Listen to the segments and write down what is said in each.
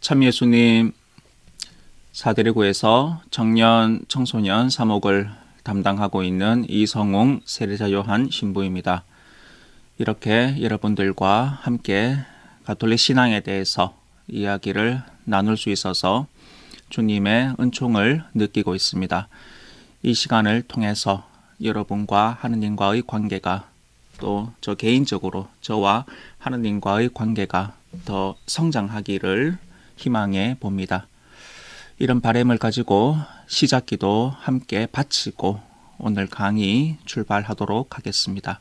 참 예수님 사대리구에서 청년 청소년 사목을 담당하고 있는 이성웅 세례자 요한 신부입니다. 이렇게 여러분들과 함께 가톨릭 신앙에 대해서 이야기를 나눌 수 있어서 주님의 은총을 느끼고 있습니다. 이 시간을 통해서 여러분과 하느님과의 관계가, 또 저 개인적으로 저와 하느님과의 관계가 더 성장하기를 희망해 봅니다. 이런 바람을 가지고 시작기도 함께 바치고 오늘 강의 출발하도록 하겠습니다.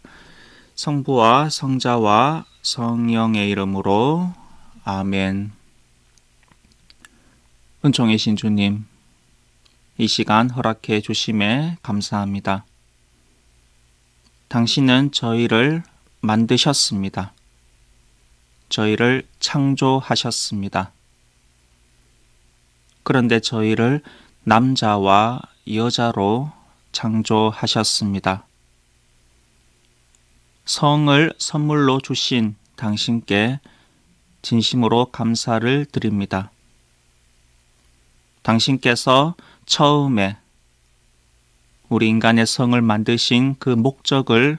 성부와 성자와 성령의 이름으로 아멘. 은총이신 주님, 이 시간 허락해 주심에 감사합니다. 당신은 저희를 만드셨습니다. 저희를 창조하셨습니다. 그런데 저희를 남자와 여자로 창조하셨습니다. 성을 선물로 주신 당신께 진심으로 감사를 드립니다. 당신께서 처음에 우리 인간의 성을 만드신 그 목적을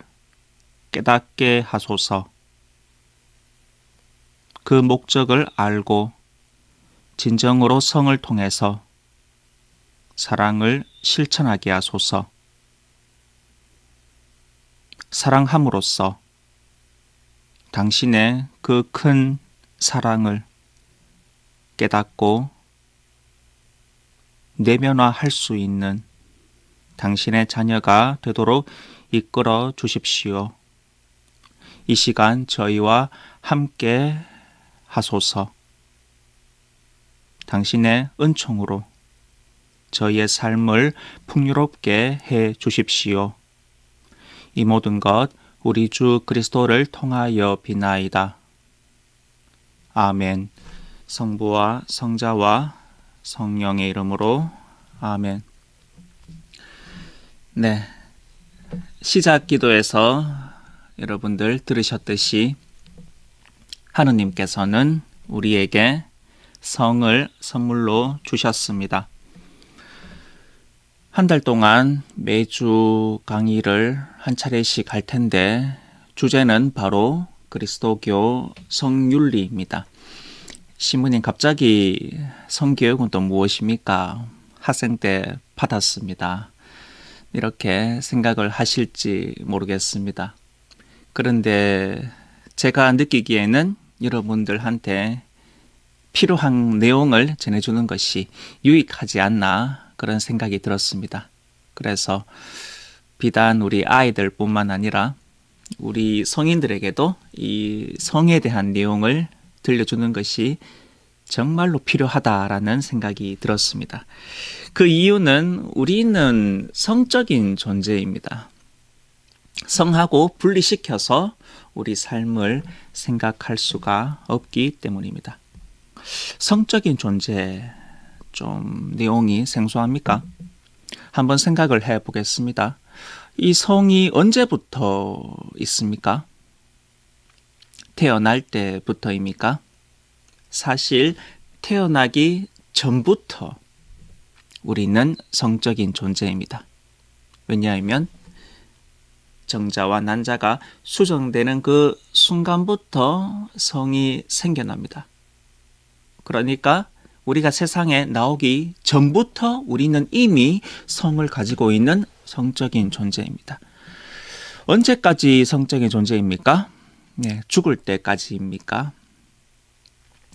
깨닫게 하소서. 그 목적을 알고 진정으로 성을 통해서 사랑을 실천하게 하소서. 사랑함으로써 당신의 그 큰 사랑을 깨닫고 내면화할 수 있는 당신의 자녀가 되도록 이끌어 주십시오. 이 시간 저희와 함께 하소서. 당신의 은총으로 저희의 삶을 풍요롭게 해 주십시오. 이 모든 것 우리 주 그리스도를 통하여 비나이다. 아멘. 성부와 성자와 성령의 이름으로 아멘. 네, 시작 기도에서 여러분들 들으셨듯이 하느님께서는 우리에게 성을 선물로 주셨습니다. 한 달 동안 매주 강의를 한 차례씩 할 텐데 주제는 바로 그리스도교 성윤리입니다. 신부님, 갑자기 성교육은 또 무엇입니까? 학생 때 받았습니다. 이렇게 생각을 하실지 모르겠습니다. 그런데 제가 느끼기에는 여러분들한테 필요한 내용을 전해주는 것이 유익하지 않나 그런 생각이 들었습니다. 그래서 비단 우리 아이들뿐만 아니라 우리 성인들에게도 이 성에 대한 내용을 들려주는 것이 정말로 필요하다라는 생각이 들었습니다. 그 이유는 우리는 성적인 존재입니다. 성하고 분리시켜서 우리 삶을 생각할 수가 없기 때문입니다. 성적인 존재, 좀 내용이 생소합니까? 한번 생각을 해 보겠습니다. 이 성이 언제부터 있습니까? 태어날 때부터입니까? 사실 태어나기 전부터 우리는 성적인 존재입니다. 왜냐하면 정자와 난자가 수정되는 그 순간부터 성이 생겨납니다. 그러니까 우리가 세상에 나오기 전부터 우리는 이미 성을 가지고 있는 성적인 존재입니다. 언제까지 성적인 존재입니까? 네, 죽을 때까지입니까?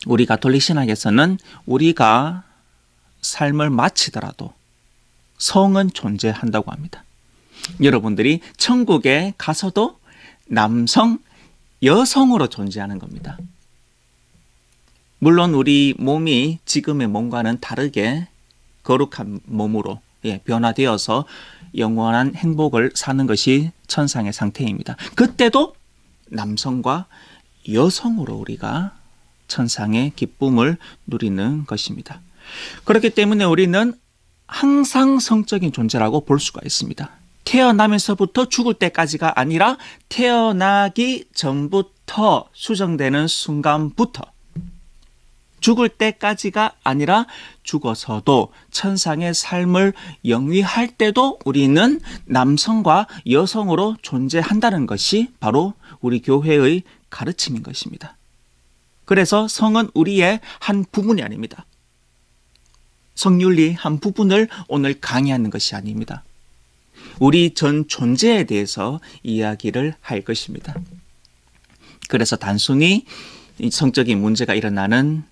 우리 가톨릭 신학에서는 우리가 삶을 마치더라도 성은 존재한다고 합니다. 여러분들이 천국에 가서도 남성, 여성으로 존재하는 겁니다. 물론 우리 몸이 지금의 몸과는 다르게 거룩한 몸으로 변화되어서 영원한 행복을 사는 것이 천상의 상태입니다. 그때도 남성과 여성으로 우리가 천상의 기쁨을 누리는 것입니다. 그렇기 때문에 우리는 항상 성적인 존재라고 볼 수가 있습니다. 태어나면서부터 죽을 때까지가 아니라 태어나기 전부터 수정되는 순간부터 죽을 때까지가 아니라 죽어서도 천상의 삶을 영위할 때도 우리는 남성과 여성으로 존재한다는 것이 바로 우리 교회의 가르침인 것입니다. 그래서 성은 우리의 한 부분이 아닙니다. 성윤리 한 부분을 오늘 강의하는 것이 아닙니다. 우리 전 존재에 대해서 이야기를 할 것입니다. 그래서 단순히 성적인 문제가 일어나는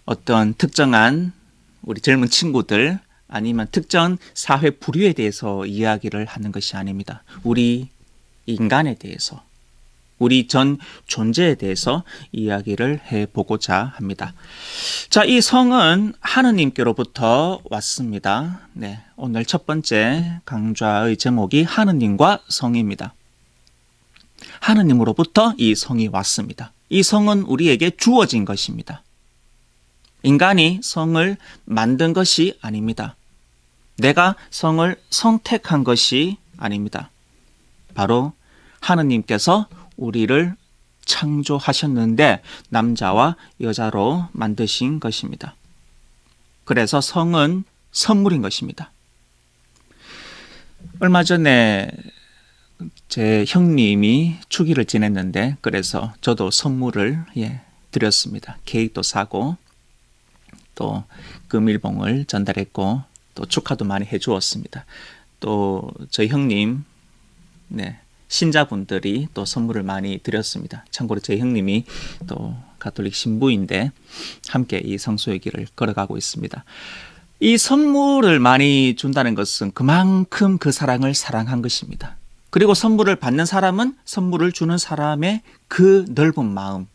어떤 특정한 우리 젊은 친구들 아니면 특정 사회 부류에 대해서 이야기를 하는 것이 아닙니다. 우리 인간에 대해서, 우리 전 존재에 대해서 이야기를 해보고자 합니다. 자, 이 성은 하느님께로부터 왔습니다. 네, 오늘 첫 번째 강좌의 제목이 하느님과 성입니다. 하느님으로부터 이 성이 왔습니다. 이 성은 우리에게 주어진 것입니다. 인간이 성을 만든 것이 아닙니다. 내가 성을 선택한 것이 아닙니다. 바로 하느님께서 우리를 창조하셨는데 남자와 여자로 만드신 것입니다. 그래서 성은 선물인 것입니다. 얼마 전에 제 형님이 축일을 지냈는데 그래서 저도 선물을 드렸습니다. 케이크도 사고 또 금일봉을 전달했고 또 축하도 많이 해주었습니다. 또 저희 형님 신자분들이 또 선물을 많이 드렸습니다. 참고로 제 형님이 또 가톨릭 신부인데 함께 이 성소의 길을 걸어가고 있습니다. 이 선물을 많이 준다는 것은 그만큼 그 사랑을 사랑한 것입니다. 그리고 선물을 받는 사람은 선물을 주는 사람의 그 넓은 마음,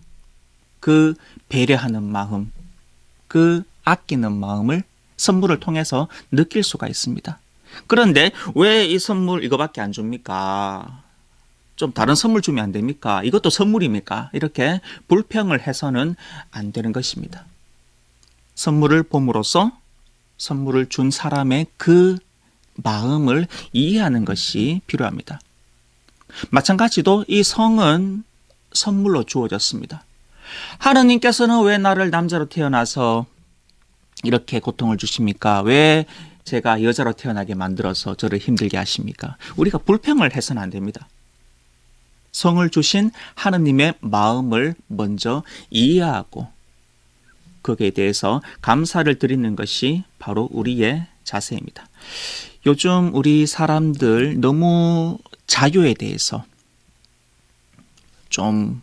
그 배려하는 마음, 그 아끼는 마음을 선물을 통해서 느낄 수가 있습니다. 그런데 왜 이 선물 이거밖에 안 줍니까? 좀 다른 선물 주면 안 됩니까? 이것도 선물입니까? 이렇게 불평을 해서는 안 되는 것입니다. 선물을 봄으로써 선물을 준 사람의 그 마음을 이해하는 것이 필요합니다. 마찬가지로 이 성은 선물로 주어졌습니다. 하느님께서는 왜 나를 남자로 태어나서 이렇게 고통을 주십니까? 왜 제가 여자로 태어나게 만들어서 저를 힘들게 하십니까? 우리가 불평을 해서는 안 됩니다. 성을 주신 하느님의 마음을 먼저 이해하고 거기에 대해서 감사를 드리는 것이 바로 우리의 자세입니다. 요즘 우리 사람들 너무 자유에 대해서 좀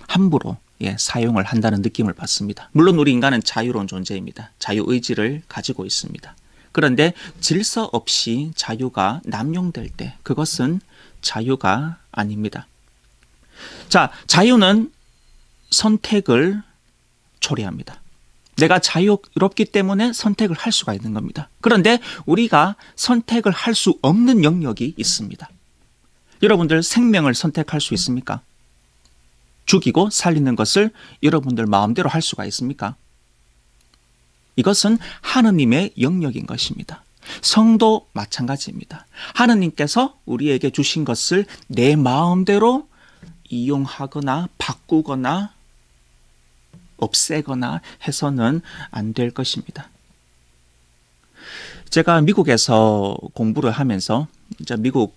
함부로 사용을 한다는 느낌을 받습니다. 물론 우리 인간은 자유로운 존재입니다. 자유의지를 가지고 있습니다. 그런데 질서 없이 자유가 남용될 때 그것은 자유가 아닙니다. 자, 자유는 선택을 초래합니다. 내가 자유롭기 때문에 선택을 할 수가 있는 겁니다. 그런데 우리가 선택을 할 수 없는 영역이 있습니다. 여러분들 생명을 선택할 수 있습니까? 죽이고 살리는 것을 여러분들 마음대로 할 수가 있습니까? 이것은 하느님의 영역인 것입니다. 성도 마찬가지입니다. 하느님께서 우리에게 주신 것을 내 마음대로 이용하거나 바꾸거나 없애거나 해서는 안 될 것입니다. 제가 미국에서 공부를 하면서 이제 미국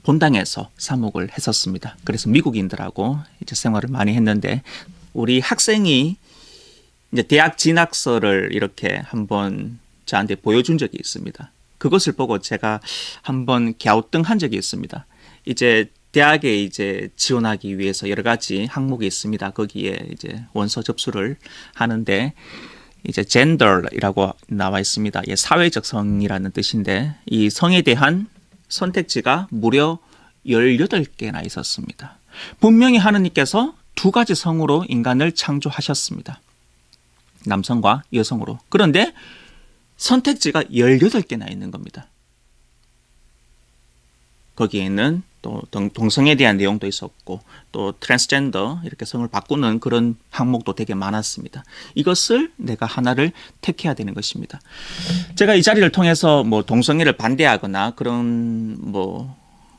본당에서 사목을 했었습니다. 그래서 미국인들하고 이제 생활을 많이 했는데 우리 학생이 이제 대학 진학서를 이렇게 한번 저한테 보여준 적이 있습니다. 그것을 보고 제가 한번 갸우뚱한 적이 있습니다. 이제 대학에 이제 지원하기 위해서 여러 가지 항목이 있습니다. 거기에 이제 원서 접수를 하는데 이제 gender이라고 나와 있습니다. 사회적 성이라는 뜻인데 이 성에 대한 선택지가 무려 18개나 있었습니다. 분명히 하느님께서 두 가지 성으로 인간을 창조하셨습니다. 남성과 여성으로. 그런데 선택지가 18개나 있는 겁니다. 거기에는 또 동성에 대한 내용도 있었고 또 트랜스젠더 이렇게 성을 바꾸는 그런 항목도 되게 많았습니다. 이것을 내가 하나를 택해야 되는 것입니다. 제가 이 자리를 통해서 뭐 동성애를 반대하거나 그런 뭐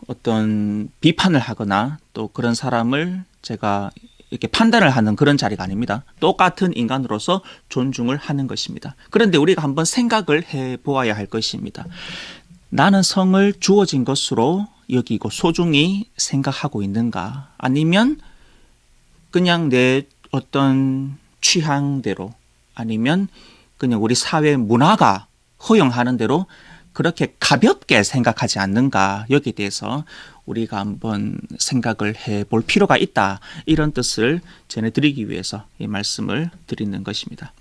어떤 비판을 하거나 또 그런 사람을 제가 이렇게 판단을 하는 그런 자리가 아닙니다. 똑같은 인간으로서 존중을 하는 것입니다. 그런데 우리가 한번 생각을 해 보아야 할 것입니다. 나는 성을 주어진 것으로 여기고 소중히 생각하고 있는가? 아니면 그냥 내 어떤 취향대로, 아니면 그냥 우리 사회 문화가 허용하는 대로 그렇게 가볍게 생각하지 않는가? 여기에 대해서 우리가 한번 생각을 해볼 필요가 있다. 이런 뜻을 전해드리기 위해서 이 말씀을 드리는 것입니다.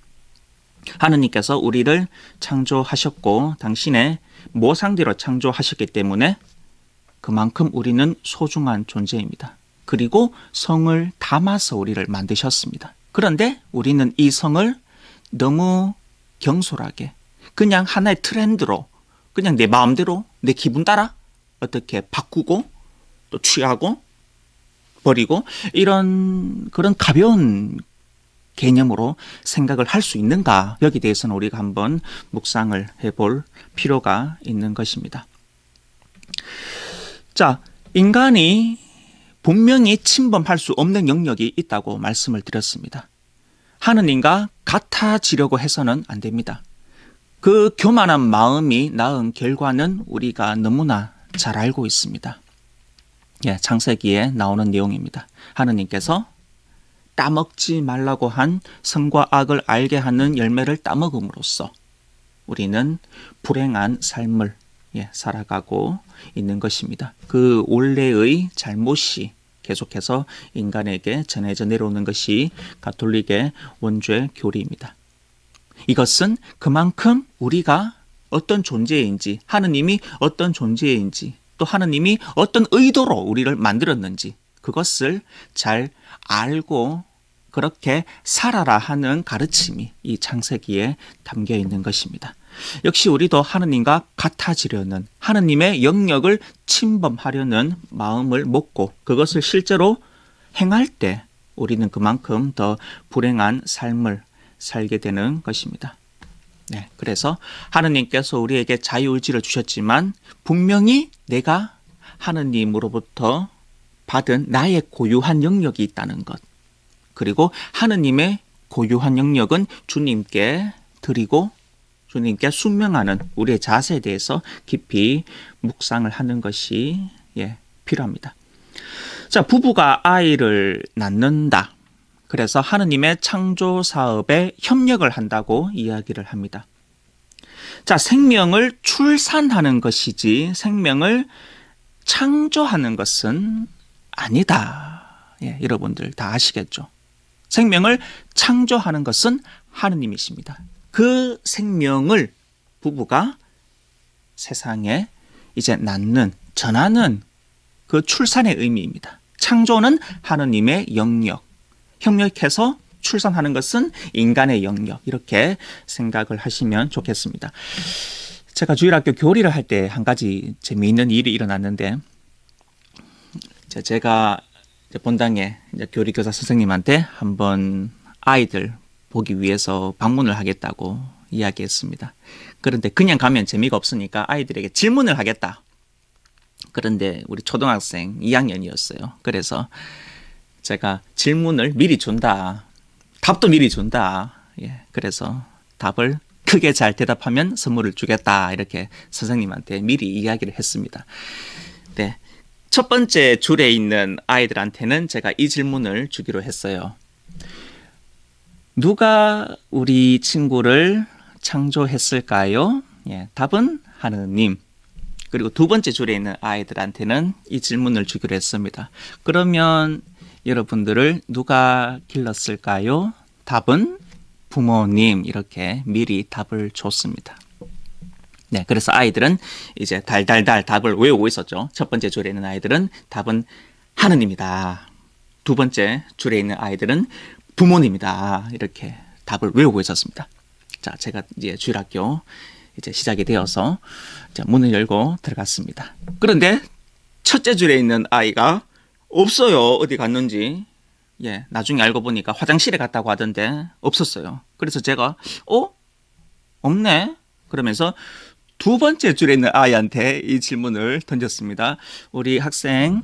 하느님께서 우리를 창조하셨고 당신의 모상대로 창조하셨기 때문에 그만큼 우리는 소중한 존재입니다. 그리고 성을 담아서 우리를 만드셨습니다. 그런데 우리는 이 성을 너무 경솔하게 그냥 하나의 트렌드로 그냥 내 마음대로 내 기분 따라 어떻게 바꾸고 또 취하고 버리고 이런 그런 가벼운 개념으로 생각을 할 수 있는가? 여기에 대해서는 우리가 한번 묵상을 해볼 필요가 있는 것입니다. 자, 인간이 분명히 침범할 수 없는 영역이 있다고 말씀을 드렸습니다. 하느님과 같아지려고 해서는 안 됩니다. 그 교만한 마음이 낳은 결과는 우리가 너무나 잘 알고 있습니다. 예, 창세기에 나오는 내용입니다. 하느님께서 따먹지 말라고 한 선과 악을 알게 하는 열매를 따먹음으로써 우리는 불행한 삶을 살아가고 있는 것입니다. 그 원래의 잘못이 계속해서 인간에게 전해져 내려오는 것이 가톨릭의 원죄 교리입니다. 이것은 그만큼 우리가 어떤 존재인지, 하느님이 어떤 존재인지, 또 하느님이 어떤 의도로 우리를 만들었는지 그것을 잘 알고 그렇게 살아라 하는 가르침이 이 창세기에 담겨 있는 것입니다. 역시 우리도 하느님과 같아지려는, 하느님의 영역을 침범하려는 마음을 먹고 그것을 실제로 행할 때 우리는 그만큼 더 불행한 삶을 살게 되는 것입니다. 네, 그래서 하느님께서 우리에게 자유의지를 주셨지만 분명히 내가 하느님으로부터 받은 나의 고유한 영역이 있다는 것, 그리고 하느님의 고유한 영역은 주님께 드리고 주님께 순명하는 우리의 자세에 대해서 깊이 묵상을 하는 것이 필요합니다. 자, 부부가 아이를 낳는다. 그래서 하느님의 창조 사업에 협력을 한다고 이야기를 합니다. 자, 생명을 출산하는 것이지 생명을 창조하는 것은 아니다. 여러분들 다 아시겠죠? 생명을 창조하는 것은 하느님이십니다. 그 생명을 부부가 세상에 이제 낳는, 전하는 그 출산의 의미입니다. 창조는 하느님의 영역, 협력해서 출산하는 것은 인간의 영역, 이렇게 생각을 하시면 좋겠습니다. 제가 주일학교 교리를 할 때 한 가지 재미있는 일이 일어났는데, 제가 본당에 교리 교사 선생님한테 한번 아이들 보기 위해서 방문을 하겠다고 이야기했습니다. 그런데 그냥 가면 재미가 없으니까 아이들에게 질문을 하겠다. 그런데 우리 초등학생 2학년이었어요. 그래서 제가 질문을 미리 준다. 답도 미리 준다. 그래서 답을 크게 잘 대답하면 선물을 주겠다. 이렇게 선생님한테 미리 이야기를 했습니다. 네. 첫 번째 줄에 있는 아이들한테는 제가 이 질문을 주기로 했어요. 누가 우리 친구를 창조했을까요? 답은 하느님. 그리고 두 번째 줄에 있는 아이들한테는 이 질문을 주기로 했습니다. 그러면 여러분들을 누가 길렀을까요? 답은 부모님. 이렇게 미리 답을 줬습니다. 네, 그래서 아이들은 이제 달달달 답을 외우고 있었죠. 첫 번째 줄에 있는 아이들은 답은 하느님이다. 두 번째 줄에 있는 아이들은 부모님이다. 이렇게 답을 외우고 있었습니다. 자, 제가 이제 주일학교 이제 시작이 되어서 문을 열고 들어갔습니다. 그런데 첫째 줄에 있는 아이가 없어요. 어디 갔는지. 나중에 알고 보니까 화장실에 갔다고 하던데 없었어요. 그래서 제가 없네? 그러면서 두 번째 줄에 있는 아이한테 이 질문을 던졌습니다. 우리 학생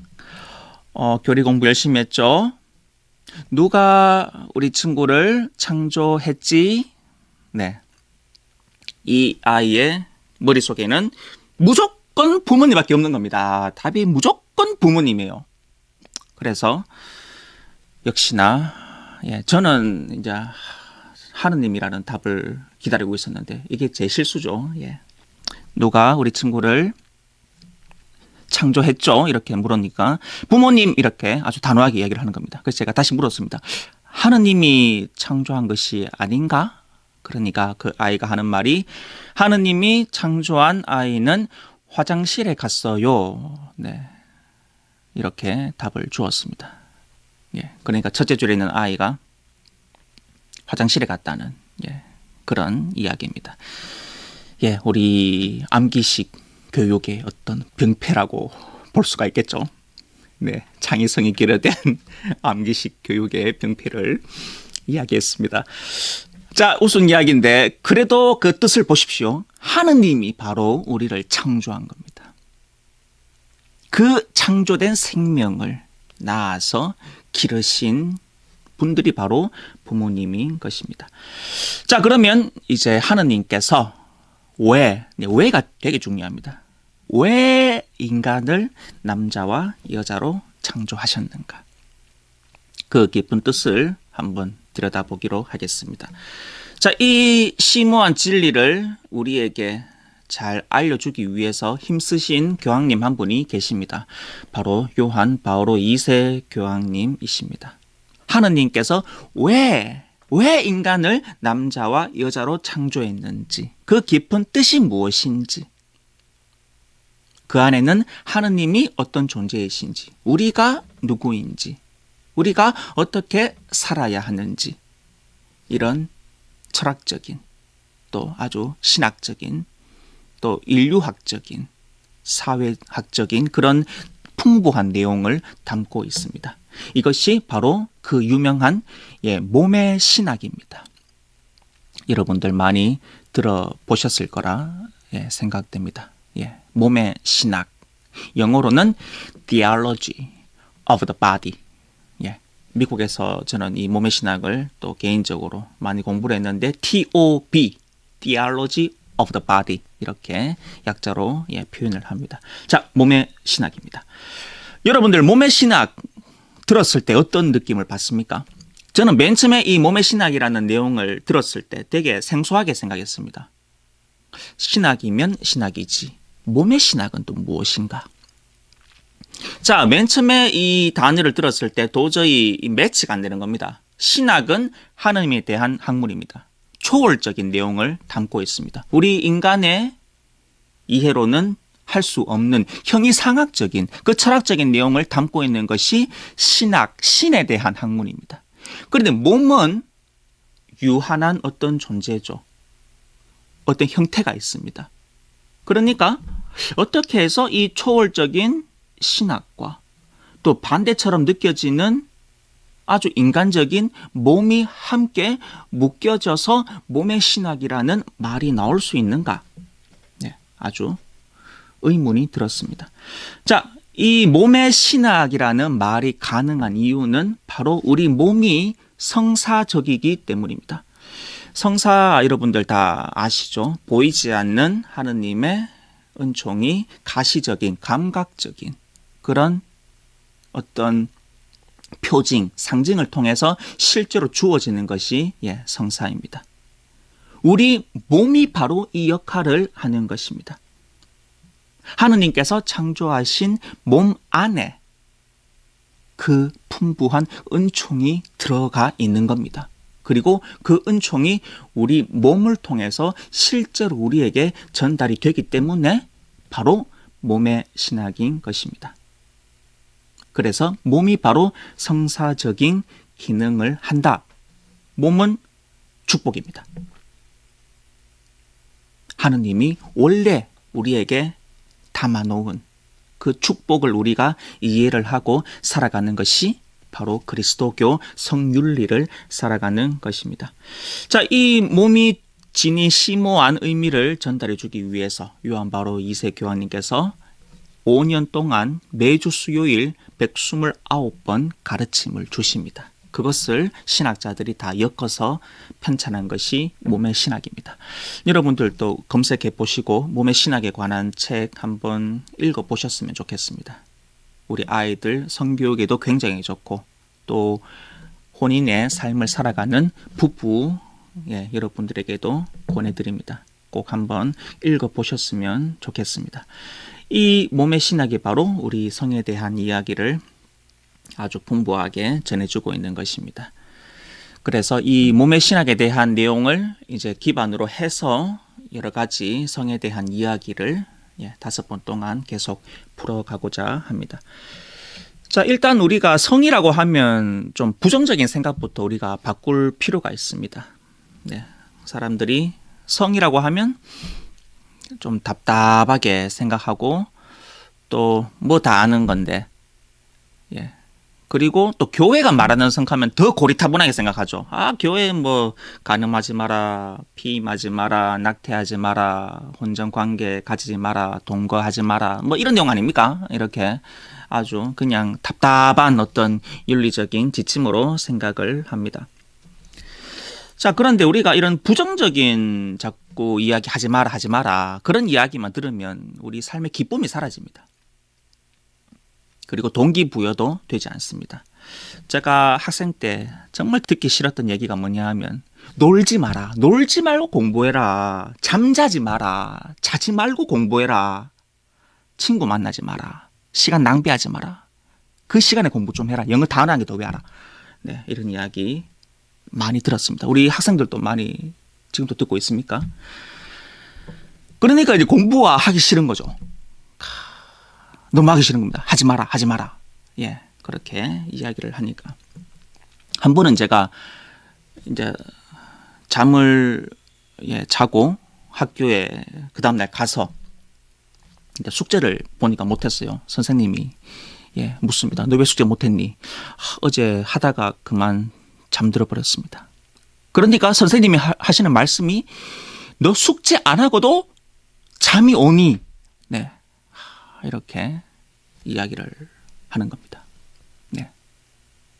교리 공부 열심히 했죠? 누가 우리 친구를 창조했지? 네. 이 아이의 머릿속에는 무조건 부모님밖에 없는 겁니다. 답이 무조건 부모님이에요. 그래서 역시나 저는 이제 하느님이라는 답을 기다리고 있었는데 이게 제 실수죠. 누가 우리 친구를 창조했죠? 이렇게 물으니까 부모님 이렇게 아주 단호하게 이야기를 하는 겁니다. 그래서 제가 다시 물었습니다. 하느님이 창조한 것이 아닌가? 그러니까 그 아이가 하는 말이 하느님이 창조한 아이는 화장실에 갔어요. 네. 이렇게 답을 주었습니다. 그러니까 첫째 줄에 있는 아이가 화장실에 갔다는 그런 이야기입니다. 우리 암기식 교육의 어떤 병폐라고 볼 수가 있겠죠. 창의성이 기르된 암기식 교육의 병폐를 이야기했습니다. 자, 우선 이야기인데 그래도 그 뜻을 보십시오. 하느님이 바로 우리를 창조한 겁니다. 그 창조된 생명을 낳아서 기르신 분들이 바로 부모님인 것입니다. 자, 그러면 이제 하느님께서 왜가 되게 중요합니다. 왜 인간을 남자와 여자로 창조하셨는가? 그 깊은 뜻을 한번 들여다보기로 하겠습니다. 자, 이 심오한 진리를 우리에게 잘 알려주기 위해서 힘쓰신 교황님 한 분이 계십니다. 바로 요한 바오로 2세 교황님이십니다. 하느님께서 왜 인간을 남자와 여자로 창조했는지, 그 깊은 뜻이 무엇인지, 그 안에는 하느님이 어떤 존재이신지, 우리가 누구인지, 우리가 어떻게 살아야 하는지, 이런 철학적인 또 아주 신학적인 또 인류학적인 사회학적인 그런 풍부한 내용을 담고 있습니다. 이것이 바로 그 유명한 몸의 신학입니다. 여러분들 많이 들어보셨을 거라 생각됩니다. 몸의 신학, 영어로는 Theology of the Body. 미국에서 저는 이 몸의 신학을 또 개인적으로 많이 공부를 했는데 TOB, Theology of the Body 이렇게 약자로 표현을 합니다. 자, 몸의 신학입니다. 여러분들 몸의 신학 들었을 때 어떤 느낌을 받습니까? 저는 맨 처음에 이 몸의 신학이라는 내용을 들었을 때 되게 생소하게 생각했습니다. 신학이면 신학이지 몸의 신학은 또 무엇인가? 자, 맨 처음에 이 단어를 들었을 때 도저히 매치가 안 되는 겁니다. 신학은 하느님에 대한 학문입니다. 초월적인 내용을 담고 있습니다. 우리 인간의 이해로는 할 수 없는 형이상학적인 그 철학적인 내용을 담고 있는 것이 신학, 신에 대한 학문입니다. 그런데 몸은 유한한 어떤 존재죠. 어떤 형태가 있습니다. 그러니까 어떻게 해서 이 초월적인 신학과 또 반대처럼 느껴지는 아주 인간적인 몸이 함께 묶여져서 몸의 신학이라는 말이 나올 수 있는가? 아주 의문이 들었습니다. 자, 이 몸의 신학이라는 말이 가능한 이유는 바로 우리 몸이 성사적이기 때문입니다. 성사 여러분들 다 아시죠? 보이지 않는 하느님의 은총이 가시적인, 감각적인 그런 어떤 표징, 상징을 통해서 실제로 주어지는 것이 성사입니다. 우리 몸이 바로 이 역할을 하는 것입니다. 하느님께서 창조하신 몸 안에 그 풍부한 은총이 들어가 있는 겁니다. 그리고 그 은총이 우리 몸을 통해서 실제로 우리에게 전달이 되기 때문에 바로 몸의 신학인 것입니다. 그래서 몸이 바로 성사적인 기능을 한다. 몸은 축복입니다. 하느님이 원래 우리에게 담아놓은 그 축복을 우리가 이해를 하고 살아가는 것이 바로 그리스도교 성윤리를 살아가는 것입니다. 자, 이 몸이 지닌 심오한 의미를 전달해 주기 위해서 요한 바오로 2세 교황님께서 5년 동안 매주 수요일 129번 가르침을 주십니다. 그것을 신학자들이 다 엮어서 편찬한 것이 몸의 신학입니다. 여러분들도 검색해 보시고 몸의 신학에 관한 책 한번 읽어 보셨으면 좋겠습니다. 우리 아이들 성교육에도 굉장히 좋고 또 혼인의 삶을 살아가는 부부 여러분들에게도 권해드립니다. 꼭 한번 읽어보셨으면 좋겠습니다. 이 몸의 신학이 바로 우리 성에 대한 이야기를 아주 풍부하게 전해주고 있는 것입니다. 그래서 이 몸의 신학에 대한 내용을 이제 기반으로 해서 여러 가지 성에 대한 이야기를 5번 동안 계속 풀어가고자 합니다. 자, 일단 우리가 성이라고 하면 좀 부정적인 생각부터 우리가 바꿀 필요가 있습니다. 사람들이 성이라고 하면 좀 답답하게 생각하고 또 뭐 다 아는 건데, 그리고 또 교회가 말하는 성하면 더 고리타분하게 생각하죠. 아, 교회 뭐 간음하지 마라, 피임하지 마라, 낙태하지 마라, 혼전관계 가지지 마라, 동거하지 마라, 뭐 이런 내용 아닙니까? 이렇게 아주 그냥 답답한 어떤 윤리적인 지침으로 생각을 합니다. 자, 그런데 우리가 이런 부정적인 자꾸 이야기 하지 마라 그런 이야기만 들으면 우리 삶의 기쁨이 사라집니다. 그리고 동기부여도 되지 않습니다. 제가 학생 때 정말 듣기 싫었던 얘기가 뭐냐 하면 놀지 마라, 놀지 말고 공부해라, 잠자지 마라, 자지 말고 공부해라, 친구 만나지 마라, 시간 낭비하지 마라, 그 시간에 공부 좀 해라, 영어 단어 한 개 더 외워라. 이런 이야기 많이 들었습니다. 우리 학생들도 많이 지금도 듣고 있습니까? 그러니까 이제 공부가 하기 싫은 거죠. 너무 하기 싫은 겁니다. 하지 마라. 그렇게 이야기를 하니까. 한 번은 제가 이제 잠을 자고 학교에 그 다음날 가서 이제 숙제를 보니까 못했어요. 선생님이 묻습니다. 너 왜 숙제 못했니? 어제 하다가 그만 잠들어 버렸습니다. 그러니까 선생님이 하시는 말씀이 너 숙제 안 하고도 잠이 오니? 이렇게 이야기를 하는 겁니다.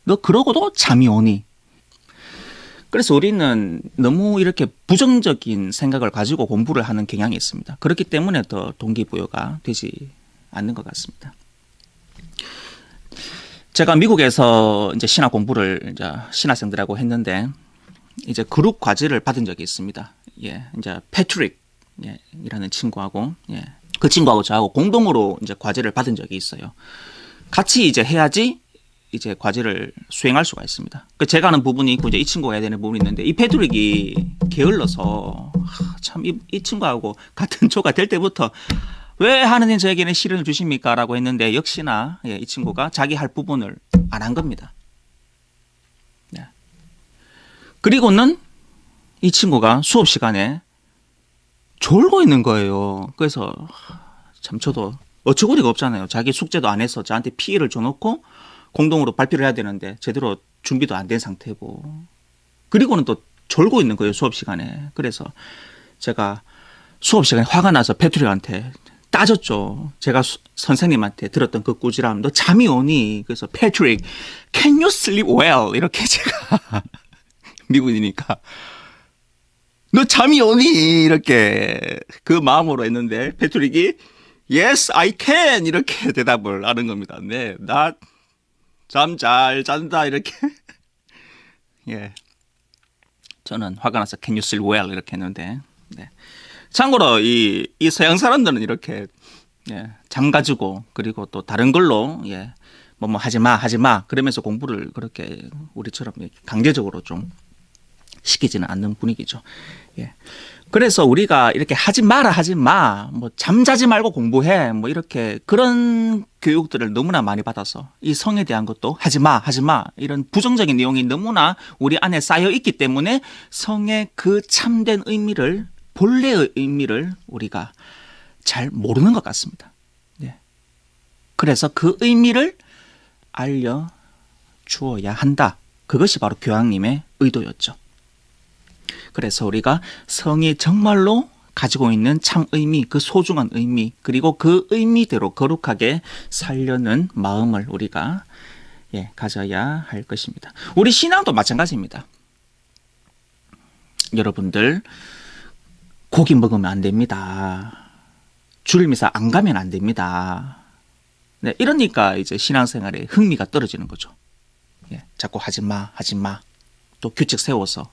너 그러고도 잠이 오니? 그래서 우리는 너무 이렇게 부정적인 생각을 가지고 공부를 하는 경향이 있습니다. 그렇기 때문에 더 동기부여가 되지 않는 것 같습니다. 제가 미국에서 이제 신학 공부를 이제 신학생들하고 했는데 이제 그룹 과제를 받은 적이 있습니다. 이제 패트릭 이라는 친구하고 그 친구하고 저하고 공동으로 이제 과제를 받은 적이 있어요. 같이 이제 해야지 이제 과제를 수행할 수가 있습니다. 제가 하는 부분이 있고 이제 이 친구가 해야 되는 부분이 있는데 이 패트릭이 게을러서 참 이 친구하고 같은 조가 될 때부터 왜 하느님 저에게는 시련을 주십니까? 라고 했는데 역시나 이 친구가 자기 할 부분을 안 한 겁니다. 그리고는 이 친구가 수업 시간에 졸고 있는 거예요. 그래서 참 저도 어처구니가 없잖아요. 자기 숙제도 안 해서 저한테 피해를 줘놓고 공동으로 발표를 해야 되는데 제대로 준비도 안 된 상태고 그리고는 또 졸고 있는 거예요. 수업 시간에. 그래서 제가 수업 시간에 화가 나서 패트릭한테 따졌죠. 제가 선생님한테 들었던 그 꾸지람, 너 잠이 오니? 그래서 패트릭, can you sleep well? 이렇게 제가 미국이니까 너 잠이 오니? 이렇게 그 마음으로 했는데 패트릭이 yes, I can 이렇게 대답을 하는 겁니다. 나 잠 잘 잔다 이렇게. 저는 화가 나서 can you sleep well 이렇게 했는데 참고로 이 서양 사람들은 이렇게 잠 가지고 그리고 또 다른 걸로 뭐 하지 마 그러면서 공부를 그렇게 우리처럼 강제적으로 좀 시키지는 않는 분위기죠. 그래서 우리가 이렇게 하지 마, 뭐 잠자지 말고 공부해, 뭐 이렇게 그런 교육들을 너무나 많이 받아서 이 성에 대한 것도 하지 마 이런 부정적인 내용이 너무나 우리 안에 쌓여 있기 때문에 성의 그 참된 의미를 본래의 의미를 우리가 잘 모르는 것 같습니다. 그래서 그 의미를 알려주어야 한다. 그것이 바로 교황님의 의도였죠. 그래서 우리가 성이 정말로 가지고 있는 참 의미, 그 소중한 의미, 그리고 그 의미대로 거룩하게 살려는 마음을 우리가 가져야 할 것입니다. 우리 신앙도 마찬가지입니다. 여러분들 고기 먹으면 안 됩니다. 주일미사 안 가면 안 됩니다. 네, 이러니까 이제 신앙생활에 흥미가 떨어지는 거죠. 자꾸 하지 마. 또 규칙 세워서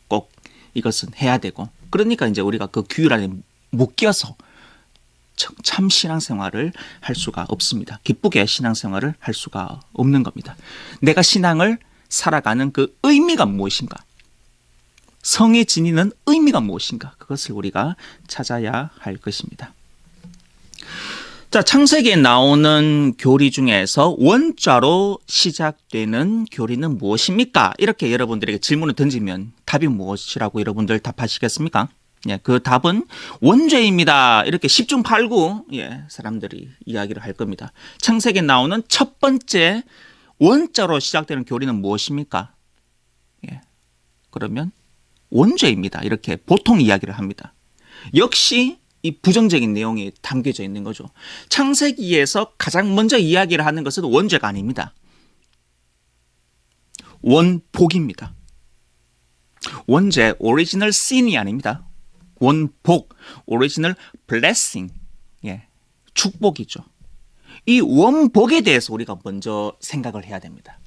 꼭 이것은 해야 되고. 그러니까 이제 우리가 그 규율 안에 묶여서 참 신앙생활을 할 수가 없습니다. 기쁘게 신앙생활을 할 수가 없는 겁니다. 내가 신앙을 살아가는 그 의미가 무엇인가? 성에 지니는 의미가 무엇인가? 그것을 우리가 찾아야 할 것입니다. 자, 창세기에 나오는 교리 중에서 원자로 시작되는 교리는 무엇입니까? 이렇게 여러분들에게 질문을 던지면 답이 무엇이라고 여러분들 답하시겠습니까? 그 답은 원죄입니다. 이렇게 10중 8구 사람들이 이야기를 할 겁니다. 창세기에 나오는 첫 번째 원자로 시작되는 교리는 무엇입니까? 그러면 원죄입니다. 이렇게 보통 이야기를 합니다. 역시 이 부정적인 내용이 담겨져 있는 거죠. 창세기에서 가장 먼저 이야기를 하는 것은 원죄가 아닙니다. 원복입니다. 원죄, 오리지널 sin이 아닙니다. 원복, 오리지널 blessing, 축복이죠. 이 원복에 대해서 우리가 먼저 생각을 해야 됩니다.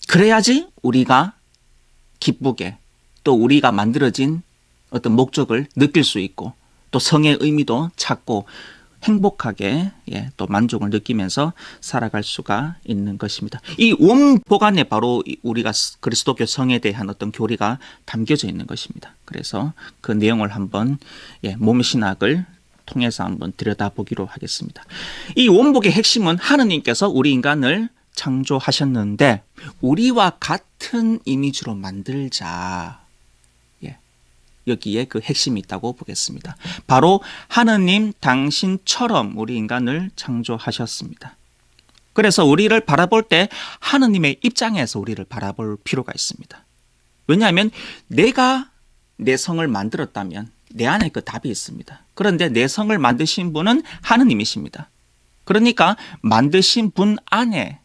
그래야지 우리가 기쁘게 또 우리가 만들어진 어떤 목적을 느낄 수 있고 또 성의 의미도 찾고 행복하게 또 만족을 느끼면서 살아갈 수가 있는 것입니다. 이 원복 안에 바로 우리가 그리스도교 성에 대한 어떤 교리가 담겨져 있는 것입니다. 그래서 그 내용을 한번 몸의 신학을 통해서 한번 들여다보기로 하겠습니다. 이 원복의 핵심은 하느님께서 우리 인간을 창조하셨는데 우리와 같은 이미지로 만들자. 여기에 그 핵심이 있다고 보겠습니다. 바로 하느님 당신처럼 우리 인간을 창조하셨습니다. 그래서 우리를 바라볼 때 하느님의 입장에서 우리를 바라볼 필요가 있습니다. 왜냐하면 내가 내 성을 만들었다면 내 안에 그 답이 있습니다. 그런데 내 성을 만드신 분은 하느님이십니다. 그러니까 만드신 분 안에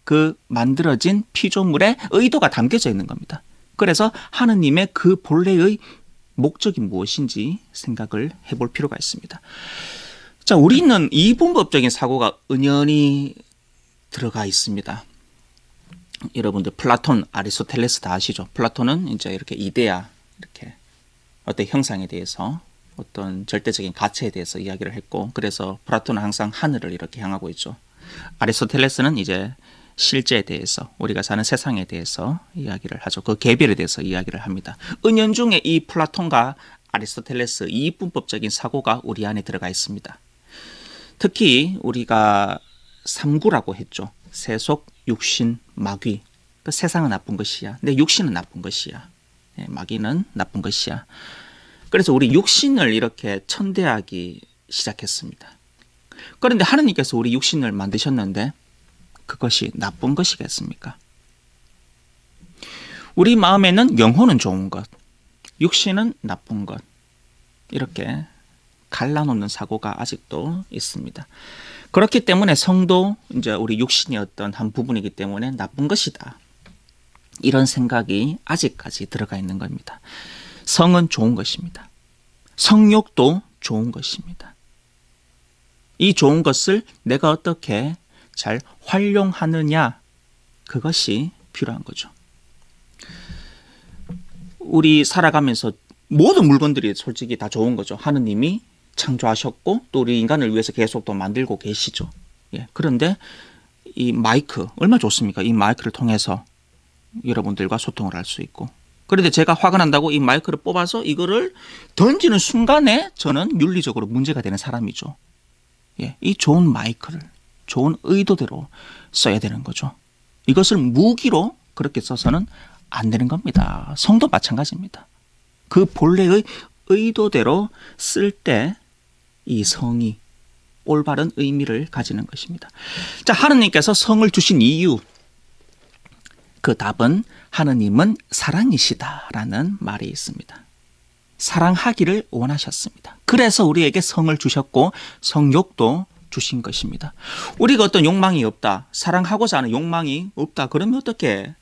그 만들어진 피조물의 의도가 담겨져 있는 겁니다. 그래서 하느님의 그 본래의 목적이 무엇인지 생각을 해볼 필요가 있습니다. 자, 우리는 이분법적인 사고가 은연히 들어가 있습니다. 여러분들 플라톤, 아리스토텔레스 다 아시죠? 플라톤은 이제 이렇게 이데아, 이렇게 어떤 형상에 대해서 어떤 절대적인 가치에 대해서 이야기를 했고, 그래서 플라톤은 항상 하늘을 이렇게 향하고 있죠. 아리스토텔레스는 이제 실제에 대해서 우리가 사는 세상에 대해서 이야기를 하죠. 그 개별에 대해서 이야기를 합니다. 은연중에 이 플라톤과 아리스토텔레스 이분법적인 사고가 우리 안에 들어가 있습니다. 특히 우리가 삼구라고 했죠. 세속, 육신, 마귀. 그 세상은 나쁜 것이야. 근데 육신은 나쁜 것이야. 마귀는 나쁜 것이야. 그래서 우리 육신을 이렇게 천대하기 시작했습니다. 그런데 하느님께서 우리 육신을 만드셨는데 그것이 나쁜 것이겠습니까? 우리 마음에는 영혼은 좋은 것, 육신은 나쁜 것, 이렇게 갈라놓는 사고가 아직도 있습니다. 그렇기 때문에 성도 이제 우리 육신이 어떤 한 부분이기 때문에 나쁜 것이다. 이런 생각이 아직까지 들어가 있는 겁니다. 성은 좋은 것입니다. 성욕도 좋은 것입니다. 이 좋은 것을 내가 어떻게 잘 활용하느냐, 그것이 필요한 거죠. 우리 살아가면서 모든 물건들이 솔직히 다 좋은 거죠. 하느님이 창조하셨고 또 우리 인간을 위해서 계속 또 만들고 계시죠. 그런데 이 마이크 얼마나 좋습니까? 이 마이크를 통해서 여러분들과 소통을 할 수 있고, 그런데 제가 화가 난다고 이 마이크를 뽑아서 이거를 던지는 순간에 저는 윤리적으로 문제가 되는 사람이죠. 이 좋은 마이크를 좋은 의도대로 써야 되는 거죠. 이것을 무기로 그렇게 써서는 안 되는 겁니다. 성도 마찬가지입니다. 그 본래의 의도대로 쓸 때 이 성이 올바른 의미를 가지는 것입니다. 자, 하느님께서 성을 주신 이유, 그 답은 하느님은 사랑이시다라는 말이 있습니다. 사랑하기를 원하셨습니다. 그래서 우리에게 성을 주셨고 성욕도 주신 것입니다. 우리가 어떤 욕망이 없다, 사랑하고자 하는 욕망이 없다, 그러면 어떻게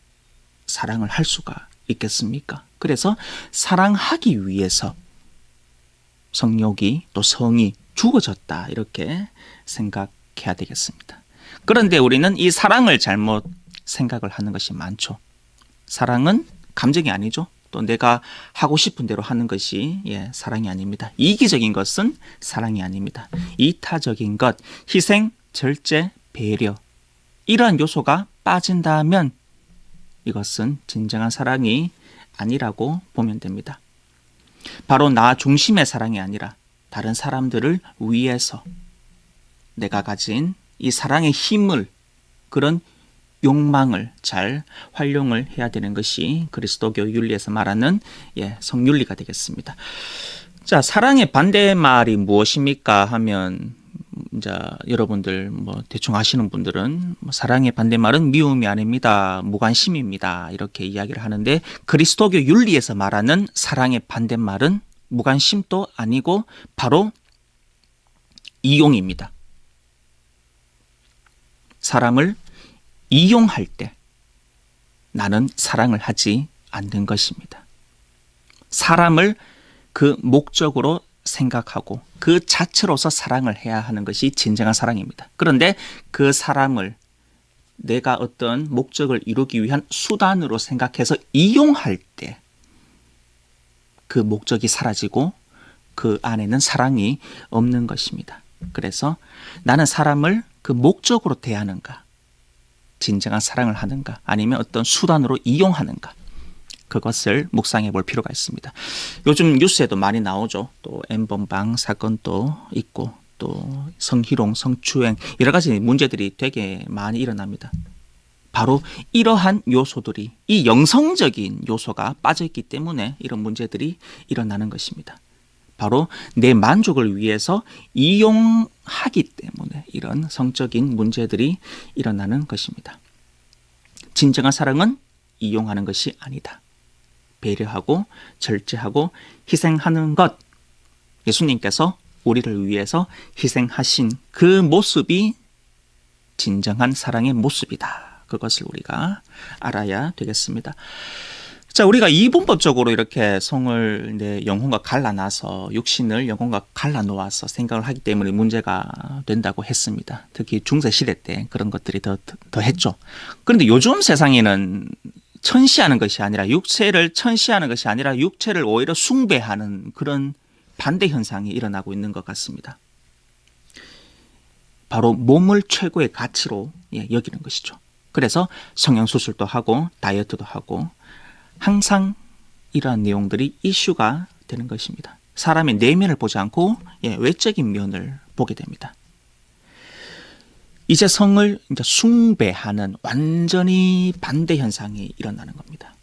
사랑을 할 수가 있겠습니까? 그래서 사랑하기 위해서 성욕이 또 성이 주어졌다, 이렇게 생각해야 되겠습니다. 그런데 우리는 이 사랑을 잘못 생각을 하는 것이 많죠. 사랑은 감정이 아니죠. 또 내가 하고 싶은 대로 하는 것이 사랑이 아닙니다. 이기적인 것은 사랑이 아닙니다. 이타적인 것, 희생, 절제, 배려, 이러한 요소가 빠진다면 이것은 진정한 사랑이 아니라고 보면 됩니다. 바로 나 중심의 사랑이 아니라 다른 사람들을 위해서 내가 가진 이 사랑의 힘을, 그런 욕망을 잘 활용을 해야 되는 것이 그리스도교 윤리에서 말하는 성윤리가 되겠습니다. 자, 사랑의 반대말이 무엇입니까 하면 이제 여러분들 대충 아시는 분들은 사랑의 반대말은 미움이 아닙니다, 무관심입니다, 이렇게 이야기를 하는데, 그리스도교 윤리에서 말하는 사랑의 반대말은 무관심도 아니고 바로 이용입니다. 사람을 이용할 때 나는 사랑을 하지 않는 것입니다. 사람을 그 목적으로 생각하고 그 자체로서 사랑을 해야 하는 것이 진정한 사랑입니다. 그런데 그 사람을 내가 어떤 목적을 이루기 위한 수단으로 생각해서 이용할 때 그 목적이 사라지고 그 안에는 사랑이 없는 것입니다. 그래서 나는 사람을 그 목적으로 대하는가, 진정한 사랑을 하는가, 아니면 어떤 수단으로 이용하는가, 그것을 묵상해 볼 필요가 있습니다. 요즘 뉴스에도 많이 나오죠. 또 N번방 사건도 있고 또 성희롱, 성추행, 여러 가지 문제들이 되게 많이 일어납니다. 바로 이러한 요소들이, 이 영성적인 요소가 빠져있기 때문에 이런 문제들이 일어나는 것입니다. 바로 내 만족을 위해서 이용하기 때문에 이런 성적인 문제들이 일어나는 것입니다. 진정한 사랑은 이용하는 것이 아니다. 배려하고 절제하고 희생하는 것, 예수님께서 우리를 위해서 희생하신 그 모습이 진정한 사랑의 모습이다. 그것을 우리가 알아야 되겠습니다. 자, 우리가 이분법적으로 이렇게 성을 내 영혼과 갈라놔서, 육신을 영혼과 갈라놓아서 생각을 하기 때문에 문제가 된다고 했습니다. 특히 중세시대 때 그런 것들이 더 했죠. 그런데 요즘 세상에는 천시하는 것이 아니라, 육체를 천시하는 것이 아니라 육체를 오히려 숭배하는 그런 반대 현상이 일어나고 있는 것 같습니다. 바로 몸을 최고의 가치로 여기는 것이죠. 그래서 성형수술도 하고 다이어트도 하고 항상 이러한 내용들이 이슈가 되는 것입니다. 사람의 내면을 보지 않고 외적인 면을 보게 됩니다. 이제 성을 숭배하는 완전히 반대 현상이 일어나는 겁니다.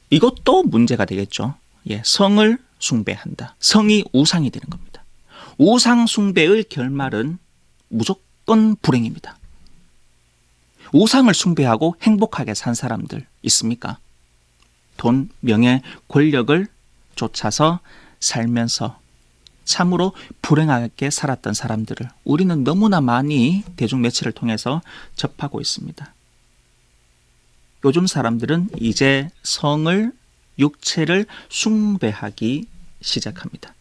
이것도 문제가 되겠죠. 성을 숭배한다. 성이 우상이 되는 겁니다. 우상 숭배의 결말은 무조건 불행입니다. 우상을 숭배하고 행복하게 산 사람들 있습니까? 돈, 명예, 권력을 쫓아서 살면서 참으로 불행하게 살았던 사람들을 우리는 너무나 많이 대중매체를 통해서 접하고 있습니다. 요즘 사람들은 이제 성을, 육체를 숭배하기 시작합니다.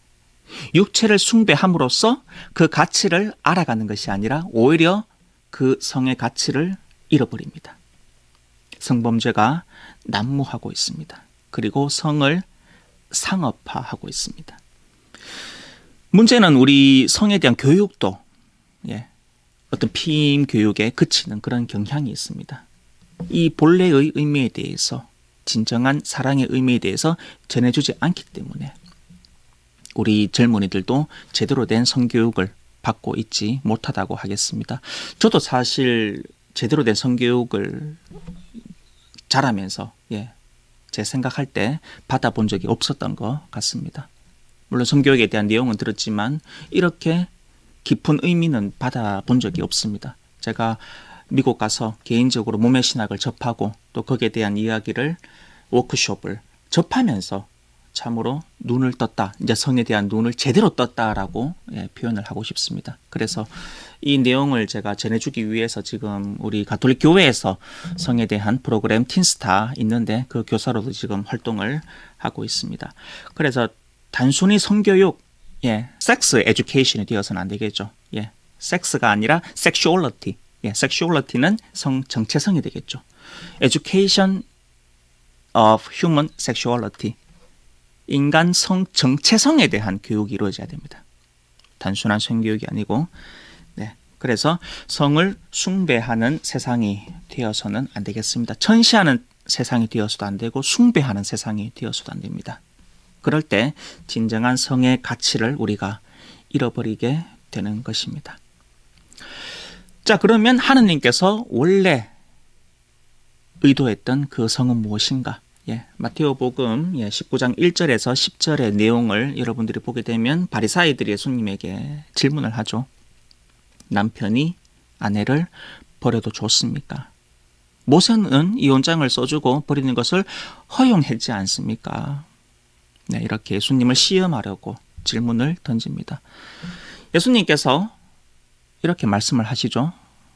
육체를 숭배함으로써 그 가치를 알아가는 것이 아니라 오히려 그 성의 가치를 잃어버립니다. 성범죄가 난무하고 있습니다. 그리고 성을 상업화하고 있습니다. 문제는 우리 성에 대한 교육도 어떤 피임 교육에 그치는 그런 경향이 있습니다. 이 본래의 의미에 대해서, 진정한 사랑의 의미에 대해서 전해주지 않기 때문에 우리 젊은이들도 제대로 된 성교육을 받고 있지 못하다고 하겠습니다. 저도 사실 제대로 된 성교육을 자라면서 제 생각할 때 받아본 적이 없었던 것 같습니다. 물론 성교육에 대한 내용은 들었지만 이렇게 깊은 의미는 받아본 적이 없습니다. 제가 미국 가서 개인적으로 몸의 신학을 접하고 또 거기에 대한 이야기를, 워크숍을 접하면서 참으로 눈을 떴다. 이제 성에 대한 눈을 제대로 떴다라고 표현을 하고 싶습니다. 그래서 이 내용을 제가 전해주기 위해서 지금 우리 가톨릭 교회에서 성에 대한 프로그램 틴스타 있는데 그 교사로도 지금 활동을 하고 있습니다. 그래서 단순히 성교육, 섹스 에듀케이션이 되어서는 안 되겠죠. 섹스가 아니라 섹슈얼리티. 섹슈얼리티는 성 정체성이 되겠죠. Education of Human Sexuality. 인간 성 정체성에 대한 교육이 이루어져야 됩니다. 단순한 성교육이 아니고, 그래서 성을 숭배하는 세상이 되어서는 안 되겠습니다. 천시하는 세상이 되어서도 안 되고 숭배하는 세상이 되어서도 안 됩니다. 그럴 때 진정한 성의 가치를 우리가 잃어버리게 되는 것입니다. 자, 그러면 하느님께서 원래 의도했던 그 성은 무엇인가? 마테오복음 19장 1절에서 10절의 내용을 여러분들이 보게 되면 바리사이들이 예수님에게 질문을 하죠. 남편이 아내를 버려도 좋습니까? 모세는 이혼장을 써주고 버리는 것을 허용하지 않습니까? 이렇게 예수님을 시험하려고 질문을 던집니다. 예수님께서 이렇게 말씀을 하시죠.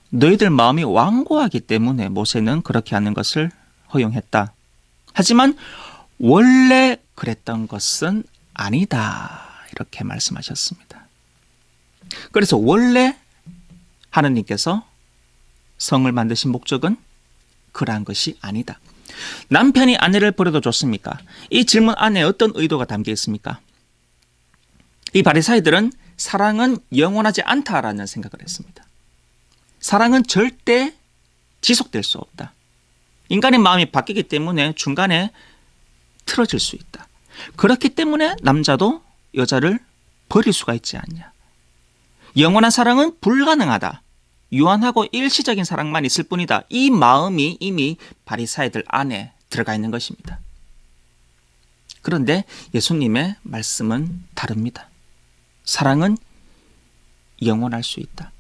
너희들 마음이 완고하기 때문에 모세는 그렇게 하는 것을 허용했다. 하지만 원래 그랬던 것은 아니다. 이렇게 말씀하셨습니다. 그래서 원래 하느님께서 성을 만드신 목적은 그러한 것이 아니다. 남편이 아내를 버려도 좋습니까? 이 질문 안에 어떤 의도가 담겨 있습니까? 이 바리사이들은 사랑은 영원하지 않다라는 생각을 했습니다. 사랑은 절대 지속될 수 없다. 인간의 마음이 바뀌기 때문에 중간에 틀어질 수 있다. 그렇기 때문에 남자도 여자를 버릴 수가 있지 않냐. 영원한 사랑은 불가능하다. 유한하고 일시적인 사랑만 있을 뿐이다. 이 마음이 이미 바리사이들 안에 들어가 있는 것입니다. 그런데 예수님의 말씀은 다릅니다. 사랑은 영원할 수 있다.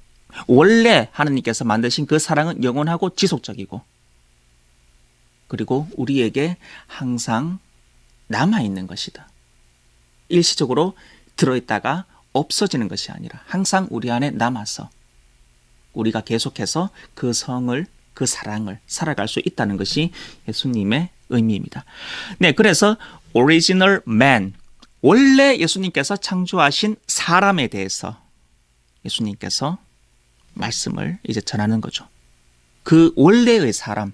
원래 하느님께서 만드신 그 사랑은 영원하고 지속적이고 그리고 우리에게 항상 남아있는 것이다. 일시적으로 들어있다가 없어지는 것이 아니라 항상 우리 안에 남아서 우리가 계속해서 그 성을, 그 사랑을 살아갈 수 있다는 것이 예수님의 의미입니다. 그래서 original man, 원래 예수님께서 창조하신 사람에 대해서 예수님께서 말씀을 이제 전하는 거죠. 그 원래의 사람,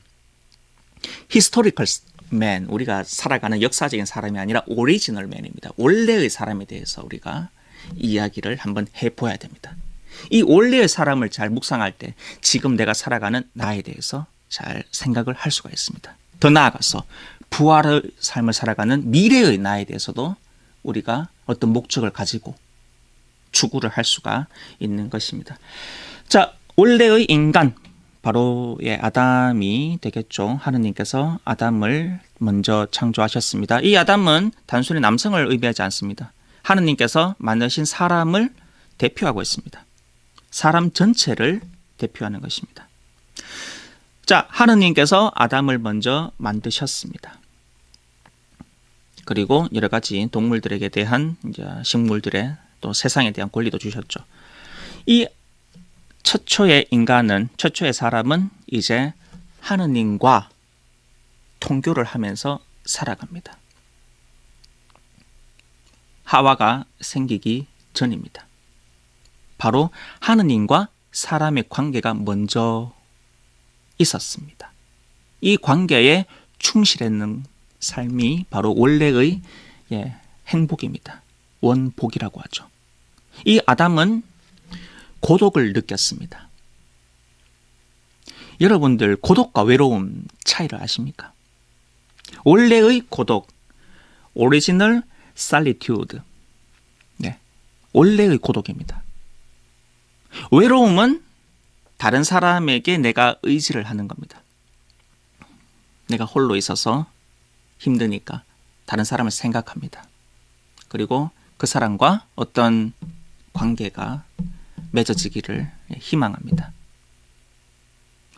historical man, 우리가 살아가는 역사적인 사람이 아니라 original man입니다. 원래의 사람에 대해서 우리가 이야기를 한번 해봐야 됩니다. 이 원래의 사람을 잘 묵상할 때 지금 내가 살아가는 나에 대해서 잘 생각을 할 수가 있습니다. 더 나아가서 부활의 삶을 살아가는 미래의 나에 대해서도 우리가 어떤 목적을 가지고 추구를 할 수가 있는 것입니다. 자, 원래의 인간, 바로 아담이 되겠죠. 하느님께서 아담을 먼저 창조하셨습니다. 이 아담은 단순히 남성을 의미하지 않습니다. 하느님께서 만드신 사람을 대표하고 있습니다. 사람 전체를 대표하는 것입니다. 자, 하느님께서 아담을 먼저 만드셨습니다. 그리고 여러 가지 동물들에게 대한 식물들의 또 세상에 대한 권리도 주셨죠. 이 최초의 인간은, 최초의 사람은 이제 하느님과 통교를 하면서 살아갑니다. 하와가 생기기 전입니다. 바로 하느님과 사람의 관계가 먼저 있었습니다. 이 관계에 충실했는 삶이 바로 원래의 행복입니다. 원복이라고 하죠. 이 아담은 고독을 느꼈습니다. 여러분들 고독과 외로움 차이를 아십니까? 원래의 고독, original solitude, 원래의 고독입니다. 외로움은 다른 사람에게 내가 의지를 하는 겁니다. 내가 홀로 있어서 힘드니까 다른 사람을 생각합니다. 그리고 그 사람과 어떤 관계가 맺어지기를 희망합니다.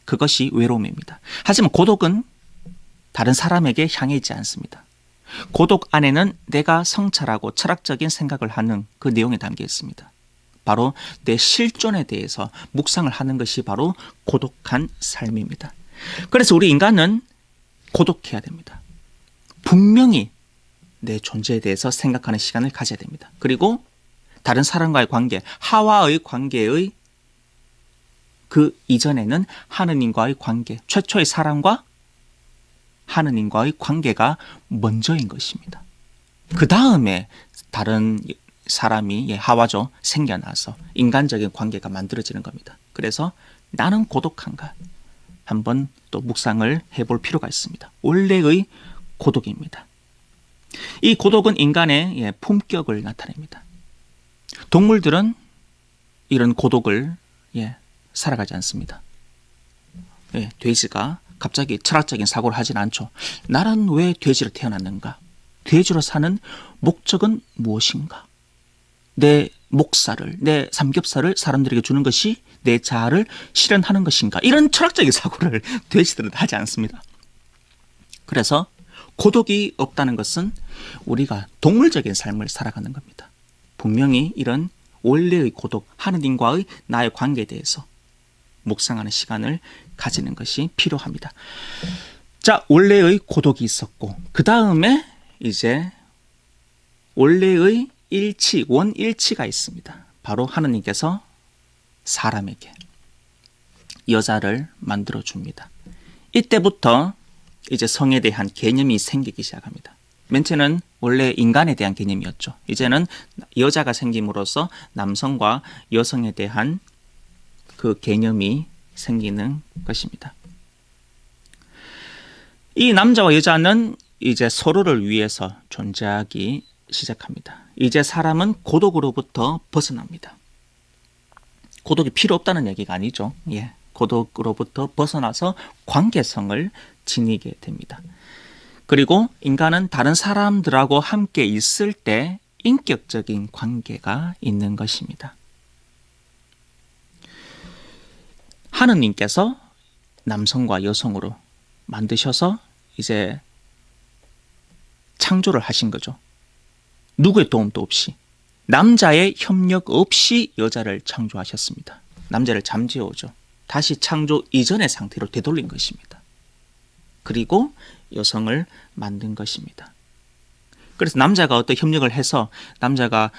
그것이 외로움입니다. 하지만 고독은 다른 사람에게 향해 있지 않습니다. 고독 안에는 내가 성찰하고 철학적인 생각을 하는 그 내용이 담겨 있습니다. 바로 내 실존에 대해서 묵상을 하는 것이 바로 고독한 삶입니다. 그래서 우리 인간은 고독해야 됩니다. 분명히 내 존재에 대해서 생각하는 시간을 가져야 됩니다. 그리고 다른 사람과의 관계, 하와의 관계의 그 이전에는 하느님과의 관계, 최초의 사랑과 하느님과의 관계가 먼저인 것입니다. 그 다음에 다른 사람이, 하와죠, 생겨나서 인간적인 관계가 만들어지는 겁니다. 그래서 나는 고독한가? 한번 또 묵상을 해볼 필요가 있습니다. 원래의 고독입니다. 이 고독은 인간의 품격을 나타냅니다. 동물들은 이런 고독을 살아가지 않습니다. 돼지가 갑자기 철학적인 사고를 하진 않죠. 나는 왜 돼지로 태어났는가? 돼지로 사는 목적은 무엇인가? 내 목살을, 내 삼겹살을 사람들에게 주는 것이 내 자아를 실현하는 것인가? 이런 철학적인 사고를 돼지들은 하지 않습니다. 그래서 고독이 없다는 것은 우리가 동물적인 삶을 살아가는 겁니다. 분명히 이런 원래의 고독, 하느님과의 나의 관계에 대해서 묵상하는 시간을 가지는 것이 필요합니다. 자, 원래의 고독이 있었고, 그 다음에 이제 원래의 일치, 원일치가 있습니다. 바로 하느님께서 사람에게 여자를 만들어 줍니다. 이때부터 이제 성에 대한 개념이 생기기 시작합니다. 맨 처음에는 원래 인간에 대한 개념이었죠. 이제는 여자가 생김으로써 남성과 여성에 대한 그 개념이 생기는 것입니다. 이 남자와 여자는 이제 서로를 위해서 존재하기 시작합니다. 이제 사람은 고독으로부터 벗어납니다. 고독이 필요 없다는 얘기가 아니죠. 고독으로부터 벗어나서 관계성을 지니게 됩니다. 그리고 인간은 다른 사람들하고 함께 있을 때 인격적인 관계가 있는 것입니다. 하느님께서 남성과 여성으로 만드셔서 이제 창조를 하신 거죠. 누구의 도움도 없이, 남자의 협력 없이 여자를 창조하셨습니다. 남자를 잠재우죠. 다시 창조 이전의 상태로 되돌린 것입니다. 그리고 여성을 만든 것입니다. 그래서 남자가 어떤 협력을 해서 남자가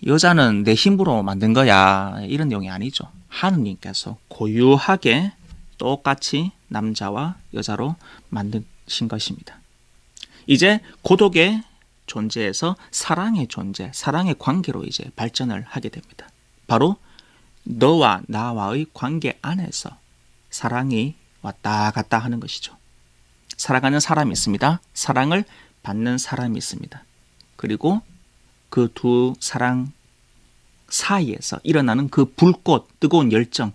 여자는 내 힘으로 만든 거야, 이런 내용이 아니죠. 하느님께서 고유하게 똑같이 남자와 여자로 만드신 것입니다. 이제 고독의 존재에서 사랑의 존재, 사랑의 관계로 이제 발전을 하게 됩니다. 바로 너와 나와의 관계 안에서 사랑이 왔다 갔다 하는 것이죠. 사랑하는 사람이 있습니다. 사랑을 받는 사람이 있습니다. 그리고 그 두 사랑 사이에서 일어나는 그 불꽃, 뜨거운 열정,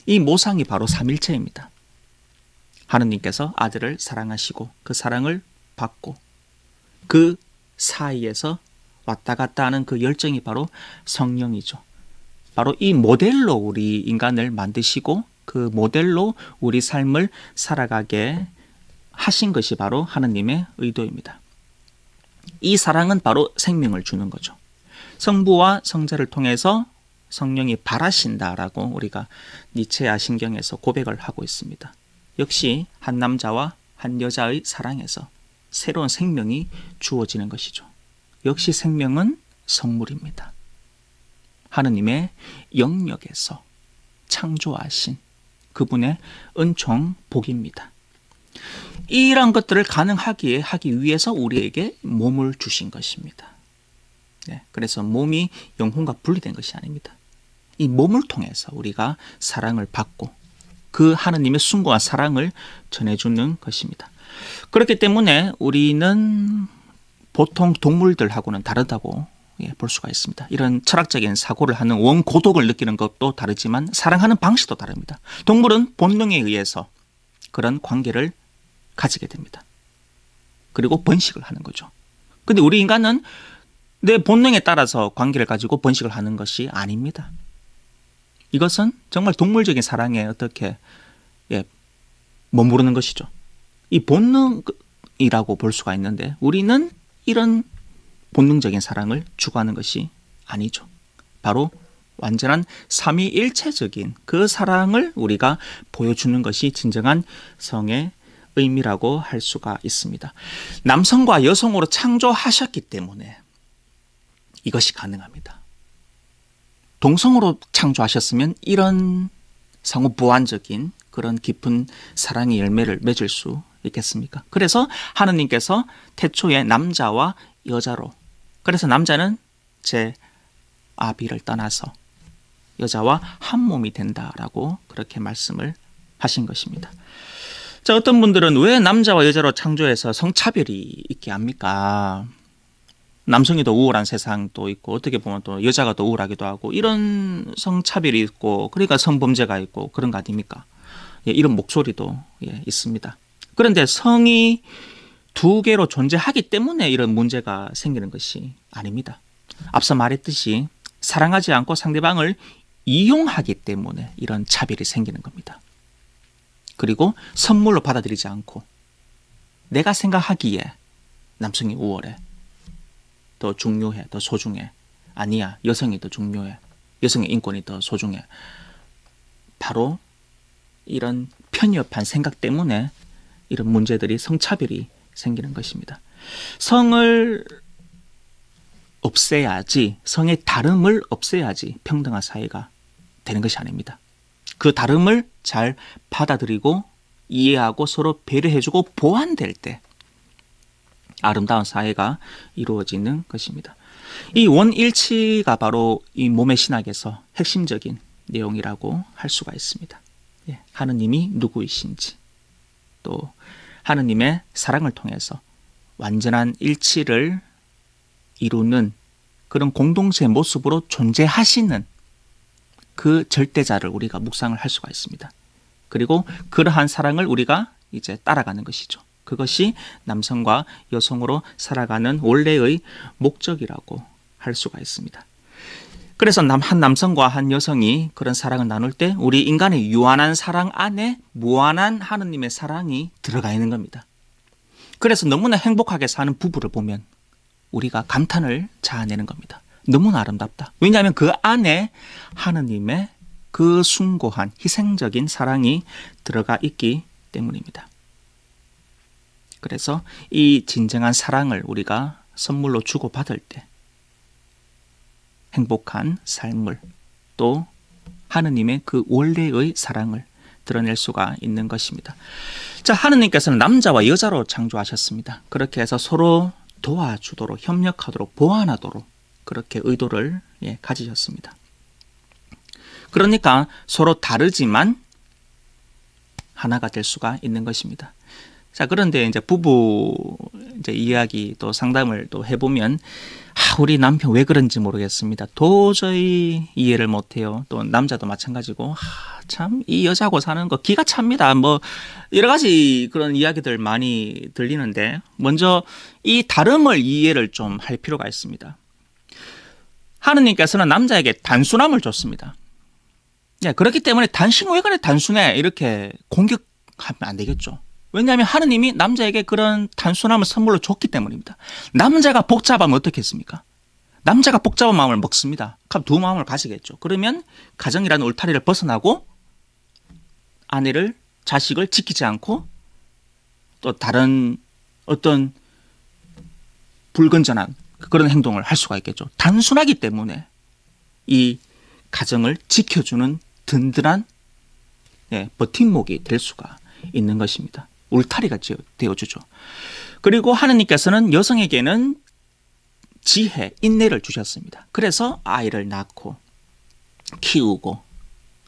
이 모상이 바로 삼일체입니다. 하느님께서 아들을 사랑하시고 그 사랑을 받고 그 사이에서 왔다 갔다 하는 그 열정이 바로 성령이죠. 바로 이 모델로 우리 인간을 만드시고 그 모델로 우리 삶을 살아가게 하신 것이 바로 하느님의 의도입니다. 이 사랑은 바로 생명을 주는 거죠. 성부와 성자를 통해서 성령이 발하신다라고 우리가 니체야 신경에서 고백을 하고 있습니다. 역시 한 남자와 한 여자의 사랑에서 새로운 생명이 주어지는 것이죠. 역시 생명은 성물입니다. 하느님의 영역에서 창조하신 그분의 은총 복입니다. 이런 것들을 가능하게 하기 위해서 우리에게 몸을 주신 것입니다. 그래서 몸이 영혼과 분리된 것이 아닙니다. 이 몸을 통해서 우리가 사랑을 받고 그 하느님의 숭고한 사랑을 전해주는 것입니다. 그렇기 때문에 우리는 보통 동물들하고는 다르다고 볼 수가 있습니다. 이런 철학적인 사고를 하는 원고독을 느끼는 것도 다르지만 사랑하는 방식도 다릅니다. 동물은 본능에 의해서 그런 관계를 가지게 됩니다. 그리고 번식을 하는 거죠. 근데 우리 인간은 내 본능에 따라서 관계를 가지고 번식을 하는 것이 아닙니다. 이것은 정말 동물적인 사랑에 어떻게 머무르는 것이죠. 이 본능, 본능이라고 볼 수가 있는데 우리는 이런 본능적인 사랑을 추구하는 것이 아니죠. 바로 완전한 삼위일체적인 그 사랑을 우리가 보여주는 것이 진정한 성의 의미라고 할 수가 있습니다. 남성과 여성으로 창조하셨기 때문에 이것이 가능합니다. 동성으로 창조하셨으면 이런 상호 보완적인 그런 깊은 사랑의 열매를 맺을 수 있겠습니까? 그래서 하느님께서 태초에 남자와 여자로, 그래서 남자는 제 아비를 떠나서 여자와 한 몸이 된다라고 그렇게 말씀을 하신 것입니다. 자, 어떤 분들은 왜 남자와 여자로 창조해서 성차별이 있게 합니까? 남성이 더 우월한 세상도 있고 어떻게 보면 또 여자가 더 우월하기도 하고 이런 성차별이 있고 그러니까 성범죄가 있고 그런 거 아닙니까? 예, 이런 목소리도 있습니다. 그런데 성이 두 개로 존재하기 때문에 이런 문제가 생기는 것이 아닙니다. 앞서 말했듯이 사랑하지 않고 상대방을 이용하기 때문에 이런 차별이 생기는 겁니다. 그리고 선물로 받아들이지 않고 내가 생각하기에 남성이 우월해, 더 중요해, 더 소중해. 아니야, 여성이 더 중요해. 여성의 인권이 더 소중해. 바로 이런 편협한 생각 때문에 이런 문제들이 성차별이 생기는 것입니다. 성을 없애야지, 성의 다름을 없애야지 평등한 사회가 되는 것이 아닙니다. 그 다름을 잘 받아들이고 이해하고 서로 배려해주고 보완될 때 아름다운 사회가 이루어지는 것입니다. 이 원일치가 바로 이 몸의 신학에서 핵심적인 내용이라고 할 수가 있습니다. 하느님이 누구이신지, 또 하느님의 사랑을 통해서 완전한 일치를 이루는 그런 공동체의 모습으로 존재하시는 그 절대자를 우리가 묵상을 할 수가 있습니다. 그리고 그러한 사랑을 우리가 이제 따라가는 것이죠. 그것이 남성과 여성으로 살아가는 원래의 목적이라고 할 수가 있습니다. 그래서 한 남성과 한 여성이 그런 사랑을 나눌 때 우리 인간의 유한한 사랑 안에 무한한 하느님의 사랑이 들어가 있는 겁니다. 그래서 너무나 행복하게 사는 부부를 보면 우리가 감탄을 자아내는 겁니다. 너무나 아름답다. 왜냐하면 그 안에 하느님의 그 숭고한 희생적인 사랑이 들어가 있기 때문입니다. 그래서 이 진정한 사랑을 우리가 선물로 주고받을 때 행복한 삶을, 또 하느님의 그 원래의 사랑을 드러낼 수가 있는 것입니다. 자, 하느님께서는 남자와 여자로 창조하셨습니다. 그렇게 해서 서로 도와주도록, 협력하도록, 보완하도록 그렇게 의도를 가지셨습니다. 그러니까 서로 다르지만 하나가 될 수가 있는 것입니다. 자, 그런데 이제 부부 이야기 또 상담을 또 해보면 우리 남편 왜 그런지 모르겠습니다. 도저히 이해를 못해요. 또 남자도 마찬가지고 참 이 여자하고 사는 거 기가 찹니다. 뭐 여러 가지 그런 이야기들 많이 들리는데 먼저 이 다름을 이해를 좀 할 필요가 있습니다. 하느님께서는 남자에게 단순함을 줬습니다. 그렇기 때문에 당신 왜 그래 단순해 이렇게 공격하면 안 되겠죠. 왜냐하면 하느님이 남자에게 그런 단순함을 선물로 줬기 때문입니다. 남자가 복잡하면 어떻겠습니까? 남자가 복잡한 마음을 먹습니다. 그럼 두 마음을 가지겠죠. 그러면 가정이라는 울타리를 벗어나고 아내를, 자식을 지키지 않고 또 다른 어떤 불건전한 그런 행동을 할 수가 있겠죠. 단순하기 때문에 이 가정을 지켜주는 든든한 버팀목이 될 수가 있는 것입니다. 울타리가 되어주죠. 그리고 하느님께서는 여성에게는 지혜, 인내를 주셨습니다. 그래서 아이를 낳고 키우고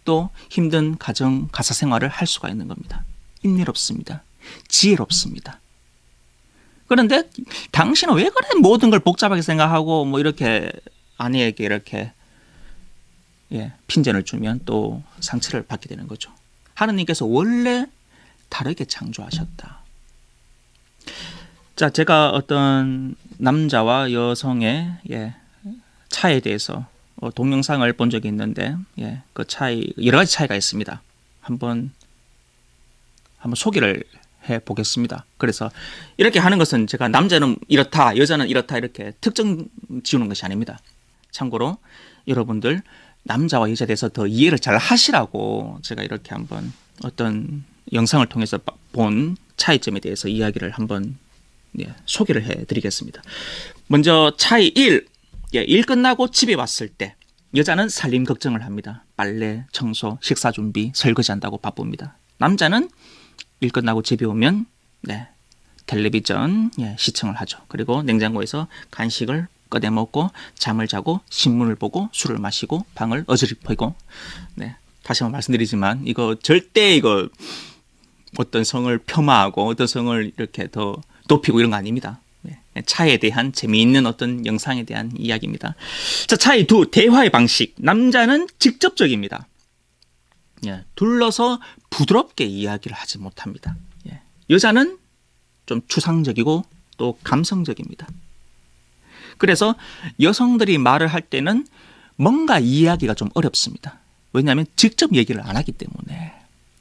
또 힘든 가정, 가사 생활을 할 수가 있는 겁니다. 인내롭습니다. 지혜롭습니다. 그런데 당신은 왜 그래 모든 걸 복잡하게 생각하고 뭐 이렇게 아내에게 이렇게 핀잔을 주면 또 상처를 받게 되는 거죠. 하느님께서 원래 다르게 창조하셨다. 자, 제가 어떤 남자와 여성의 차이에 대해서 동영상을 본 적이 있는데 그 차이 여러 가지 차이가 있습니다. 한번 소개를 해 보겠습니다. 그래서 이렇게 하는 것은 제가 남자는 이렇다, 여자는 이렇다 이렇게 특정 지우는 것이 아닙니다. 참고로 여러분들 남자와 여자에 대해서 더 이해를 잘 하시라고 제가 이렇게 한번 어떤 영상을 통해서 본 차이점에 대해서 이야기를 한번 소개를 해드리겠습니다. 먼저 차이 1. 일 끝나고 집에 왔을 때 여자는 살림 걱정을 합니다. 빨래, 청소, 식사 준비, 설거지한다고 바쁩니다. 남자는 일 끝나고 집에 오면 텔레비전 시청을 하죠. 그리고 냉장고에서 간식을 꺼내 먹고 잠을 자고 신문을 보고 술을 마시고 방을 어지럽히고 다시 한번 말씀드리지만 이거 절대 어떤 성을 폄하하고 어떤 성을 이렇게 더 높이고 이런 거 아닙니다. 차에 대한 재미있는 어떤 영상에 대한 이야기입니다. 자, 차이 2. 대화의 방식. 남자는 직접적입니다. 둘러서 부드럽게 이야기를 하지 못합니다. 여자는 좀 추상적이고 또 감성적입니다. 그래서 여성들이 말을 할 때는 뭔가 이해하기가 좀 어렵습니다. 왜냐하면 직접 얘기를 안 하기 때문에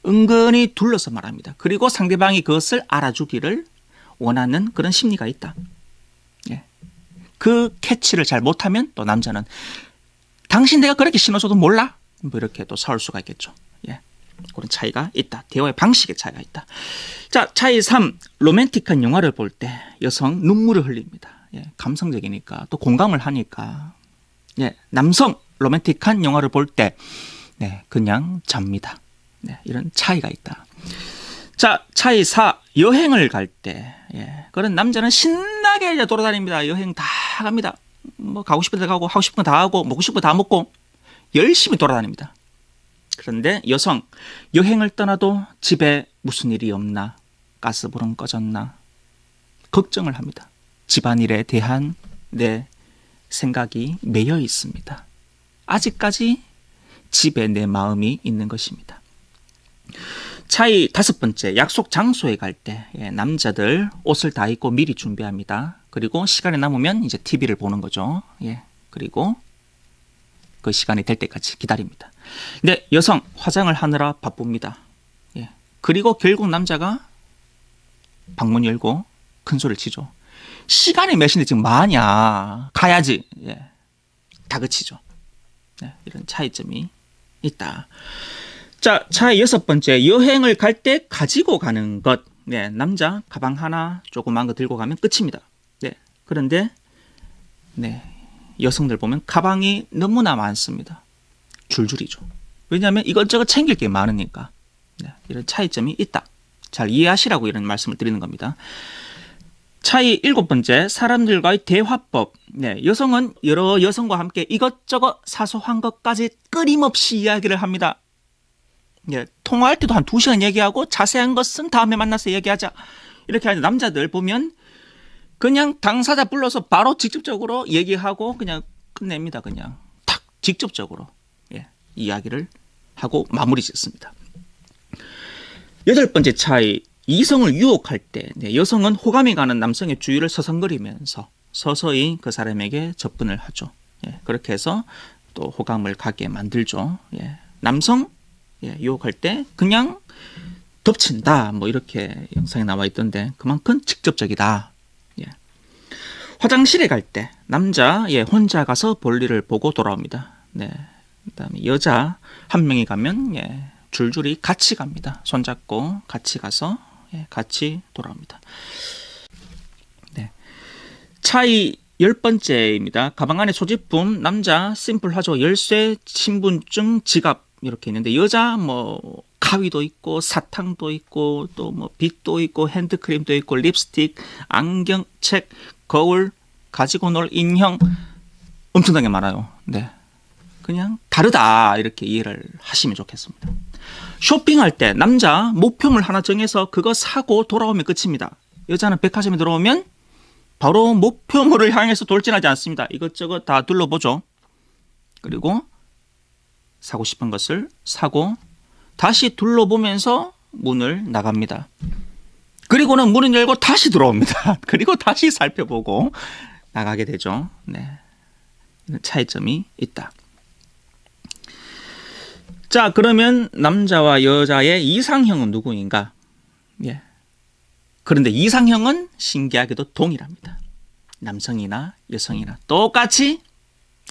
은근히 둘러서 말합니다. 그리고 상대방이 그것을 알아주기를 원하는 그런 심리가 있다. 그 캐치를 잘 못하면 또 남자는 당신 내가 그렇게 신어줘도 몰라? 뭐 이렇게 또 싸울 수가 있겠죠. 그런 차이가 있다. 대화의 방식의 차이가 있다. 자, 차이 3. 로맨틱한 영화를 볼 때 여성 눈물을 흘립니다. 감성적이니까 또 공감을 하니까. 남성 로맨틱한 영화를 볼 때 그냥 잡니다. 이런 차이가 있다. 자, 차이 4. 여행을 갈 때 그런 남자는 신나게 이제 돌아다닙니다. 여행 다 갑니다. 뭐 가고 싶은 데 가고 하고 싶은 거 다 하고 먹고 싶은 거 다 먹고 열심히 돌아다닙니다. 그런데 여성 여행을 떠나도 집에 무슨 일이 없나, 가스불은 꺼졌나 걱정을 합니다. 집안일에 대한 내 생각이 매여 있습니다. 아직까지 집에 내 마음이 있는 것입니다. 차이 5번째. 약속 장소에 갈 때 남자들 옷을 다 입고 미리 준비합니다. 그리고 시간이 남으면 이제 TV를 보는 거죠. 그리고 그 시간이 될 때까지 기다립니다. 근데 여성 화장을 하느라 바쁩니다. 그리고 결국 남자가 방문 열고 큰 소리를 치죠. 시간이 몇 시인데 지금 뭐하냐, 가야지. 다그치죠. 이런 차이점이 있다. 자, 차이 6번째. 여행을 갈 때 가지고 가는 것. 남자 가방 하나 조그만 거 들고 가면 끝입니다. 그런데 여성들 보면 가방이 너무나 많습니다. 줄줄이죠. 왜냐하면 이것저것 챙길 게 많으니까. 이런 차이점이 있다. 잘 이해하시라고 이런 말씀을 드리는 겁니다. 차이 7번째. 사람들과의 대화법. 여성은 여러 여성과 함께 이것저것 사소한 것까지 끊임없이 이야기를 합니다. 통화할 때도 한 2시간 얘기하고 자세한 것은 다음에 만나서 얘기하자. 이렇게 하는 남자들 보면 그냥 당사자 불러서 바로 직접적으로 얘기하고 그냥 끝냅니다. 그냥 탁 직접적으로 이야기를 하고 마무리 짓습니다. 8번째 차이. 이성을 유혹할 때 여성은 호감이 가는 남성의 주위를 서성거리면서 서서히 그 사람에게 접근을 하죠. 그렇게 해서 또 호감을 가게 만들죠. 남성 유혹할 때 그냥 덮친다. 뭐 이렇게 영상에 나와 있던데 그만큼 직접적이다. 화장실에 갈 때 남자 혼자 가서 볼일을 보고 돌아옵니다. 그다음에 여자 한 명이 가면 줄줄이 같이 갑니다. 손잡고 같이 가서 같이 돌아옵니다. 차이 10번째입니다. 가방 안에 소지품. 남자 심플하죠. 열쇠, 신분증, 지갑 이렇게 있는데 여자 뭐 가위도 있고 사탕도 있고 또 뭐 빗도 있고 핸드크림도 있고 립스틱, 안경, 책, 거울, 가지고 놀 인형 엄청나게 많아요. 그냥 다르다 이렇게 이해를 하시면 좋겠습니다. 쇼핑할 때 남자 목표물 하나 정해서 그거 사고 돌아오면 끝입니다. 여자는 백화점에 들어오면 바로 목표물을 향해서 돌진하지 않습니다. 이것저것 다 둘러보죠. 그리고 사고 싶은 것을 사고 다시 둘러보면서 문을 나갑니다. 그리고는 문을 열고 다시 들어옵니다. 그리고 다시 살펴보고 나가게 되죠. 차이점이 있다. 자, 그러면 남자와 여자의 이상형은 누구인가? 그런데 이상형은 신기하게도 동일합니다. 남성이나 여성이나 똑같이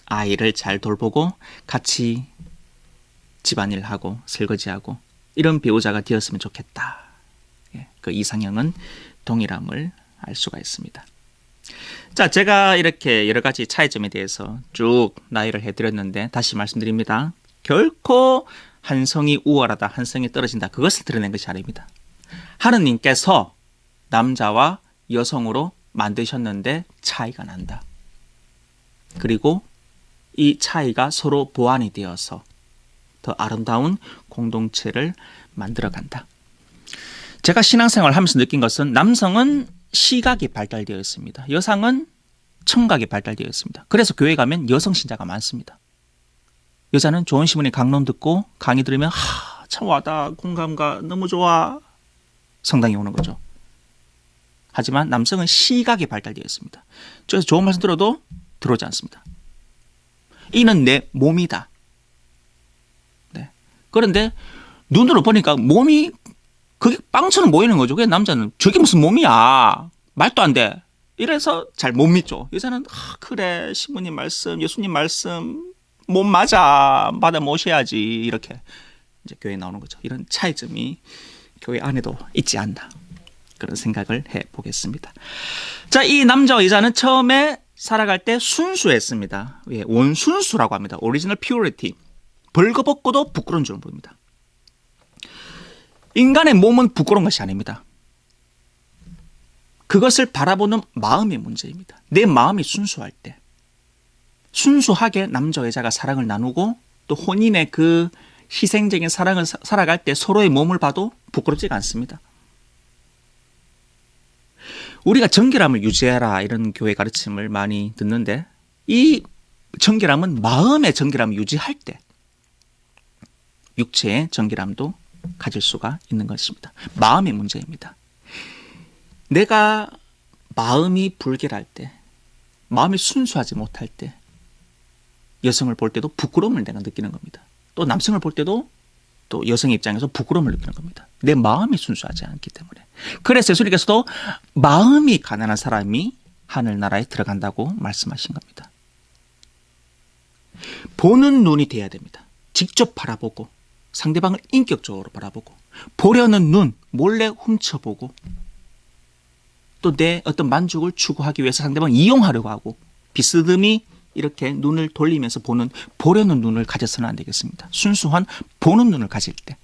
아이를 잘 돌보고 같이 집안일하고 설거지하고 이런 배우자가 되었으면 좋겠다. 그 이상형은 동일함을 알 수가 있습니다. 자, 제가 이렇게 여러 가지 차이점에 대해서 쭉 나열을 해드렸는데 다시 말씀드립니다. 결코 한 성이 우월하다, 한 성이 떨어진다, 그것을 드러낸 것이 아닙니다. 하느님께서 남자와 여성으로 만드셨는데 차이가 난다. 그리고 이 차이가 서로 보완이 되어서 더 아름다운 공동체를 만들어간다. 제가 신앙생활을 하면서 느낀 것은 남성은 시각이 발달되어 있습니다. 여성은 청각이 발달되어 있습니다. 그래서 교회 가면 여성 신자가 많습니다. 여자는 좋은 시문의 강론 듣고 강의 들으면 참 와다, 공감가 너무 좋아, 성당에 오는 거죠. 하지만 남성은 시각이 발달되어 있습니다. 그래서 좋은 말씀 들어도 들어오지 않습니다. 이는 내 몸이다. 네. 그런데 눈으로 보니까 몸이 그게 빵처럼 보이는 거죠. 그게 남자는 저게 무슨 몸이야, 말도 안 돼, 이래서 잘 못 믿죠. 여자는 그래, 신부님 말씀, 예수님 말씀 몸 맞아, 받아 모셔야지, 이렇게 이제 교회에 나오는 거죠. 이런 차이점이 교회 안에도 있지 않나, 그런 생각을 해보겠습니다. 자, 이 남자와 여자는 처음에 살아갈 때 순수했습니다. 원순수라고 합니다. 오리지널 퓨리티. 벌거벗고도 부끄러운 줄 모릅니다. 인간의 몸은 부끄러운 것이 아닙니다. 그것을 바라보는 마음의 문제입니다. 내 마음이 순수할 때, 순수하게 남자와 여자가 사랑을 나누고 또 혼인의 그 희생적인 사랑을 살아갈 때 서로의 몸을 봐도 부끄럽지가 않습니다. 우리가 정결함을 유지해라, 이런 교회 가르침을 많이 듣는데 이 정결함은 마음의 정결함을 유지할 때 육체의 정결함도 가질 수가 있는 것입니다. 마음의 문제입니다. 내가 마음이 불결할 때, 마음이 순수하지 못할 때 여성을 볼 때도 부끄러움을 내가 느끼는 겁니다. 또 남성을 볼 때도 또 여성의 입장에서 부끄러움을 느끼는 겁니다. 내 마음이 순수하지 않기 때문에. 그래서 예수님께서도 마음이 가난한 사람이 하늘나라에 들어간다고 말씀하신 겁니다. 보는 눈이 돼야 됩니다. 직접 바라보고 상대방을 인격적으로 바라보고, 보려는 눈, 몰래 훔쳐보고, 또 내 어떤 만족을 추구하기 위해서 상대방을 이용하려고 하고, 비스듬히 이렇게 눈을 돌리면서 보려는 눈을 가져서는 안 되겠습니다. 순수한 보는 눈을 가질 때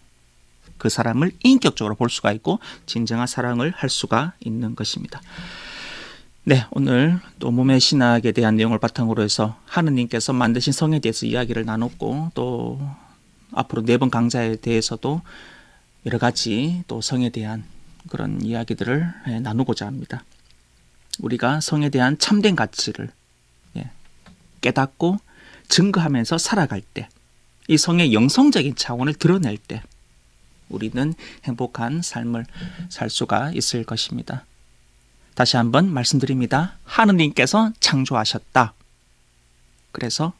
그 사람을 인격적으로 볼 수가 있고 진정한 사랑을 할 수가 있는 것입니다. 네, 오늘 또 몸의 신학에 대한 내용을 바탕으로 해서 하느님께서 만드신 성에 대해서 이야기를 나눴고, 또 앞으로 4번 강좌에 대해서도 여러 가지 또 성에 대한 그런 이야기들을 나누고자 합니다. 우리가 성에 대한 참된 가치를 깨닫고 증거하면서 살아갈 때, 이 성의 영성적인 차원을 드러낼 때 우리는 행복한 삶을 살 수가 있을 것입니다. 다시 한번 말씀드립니다. 하느님께서 창조하셨다. 그래서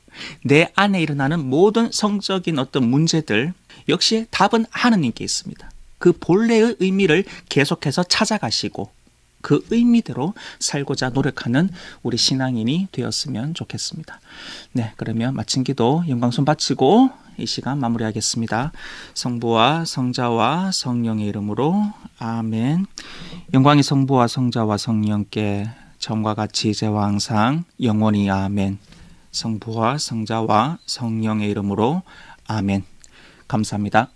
내 안에 일어나는 모든 성적인 어떤 문제들 역시 답은 하느님께 있습니다. 그 본래의 의미를 계속해서 찾아가시고 그 의미대로 살고자 노력하는 우리 신앙인이 되었으면 좋겠습니다. 네, 그러면 마친 기도 영광손 바치고 이 시간 마무리하겠습니다. 성부와 성자와 성령의 이름으로 아멘. 영광이 성부와 성자와 성령께 처음과 같이 이제와 항상 영원히 아멘. 성부와 성자와 성령의 이름으로 아멘. 감사합니다.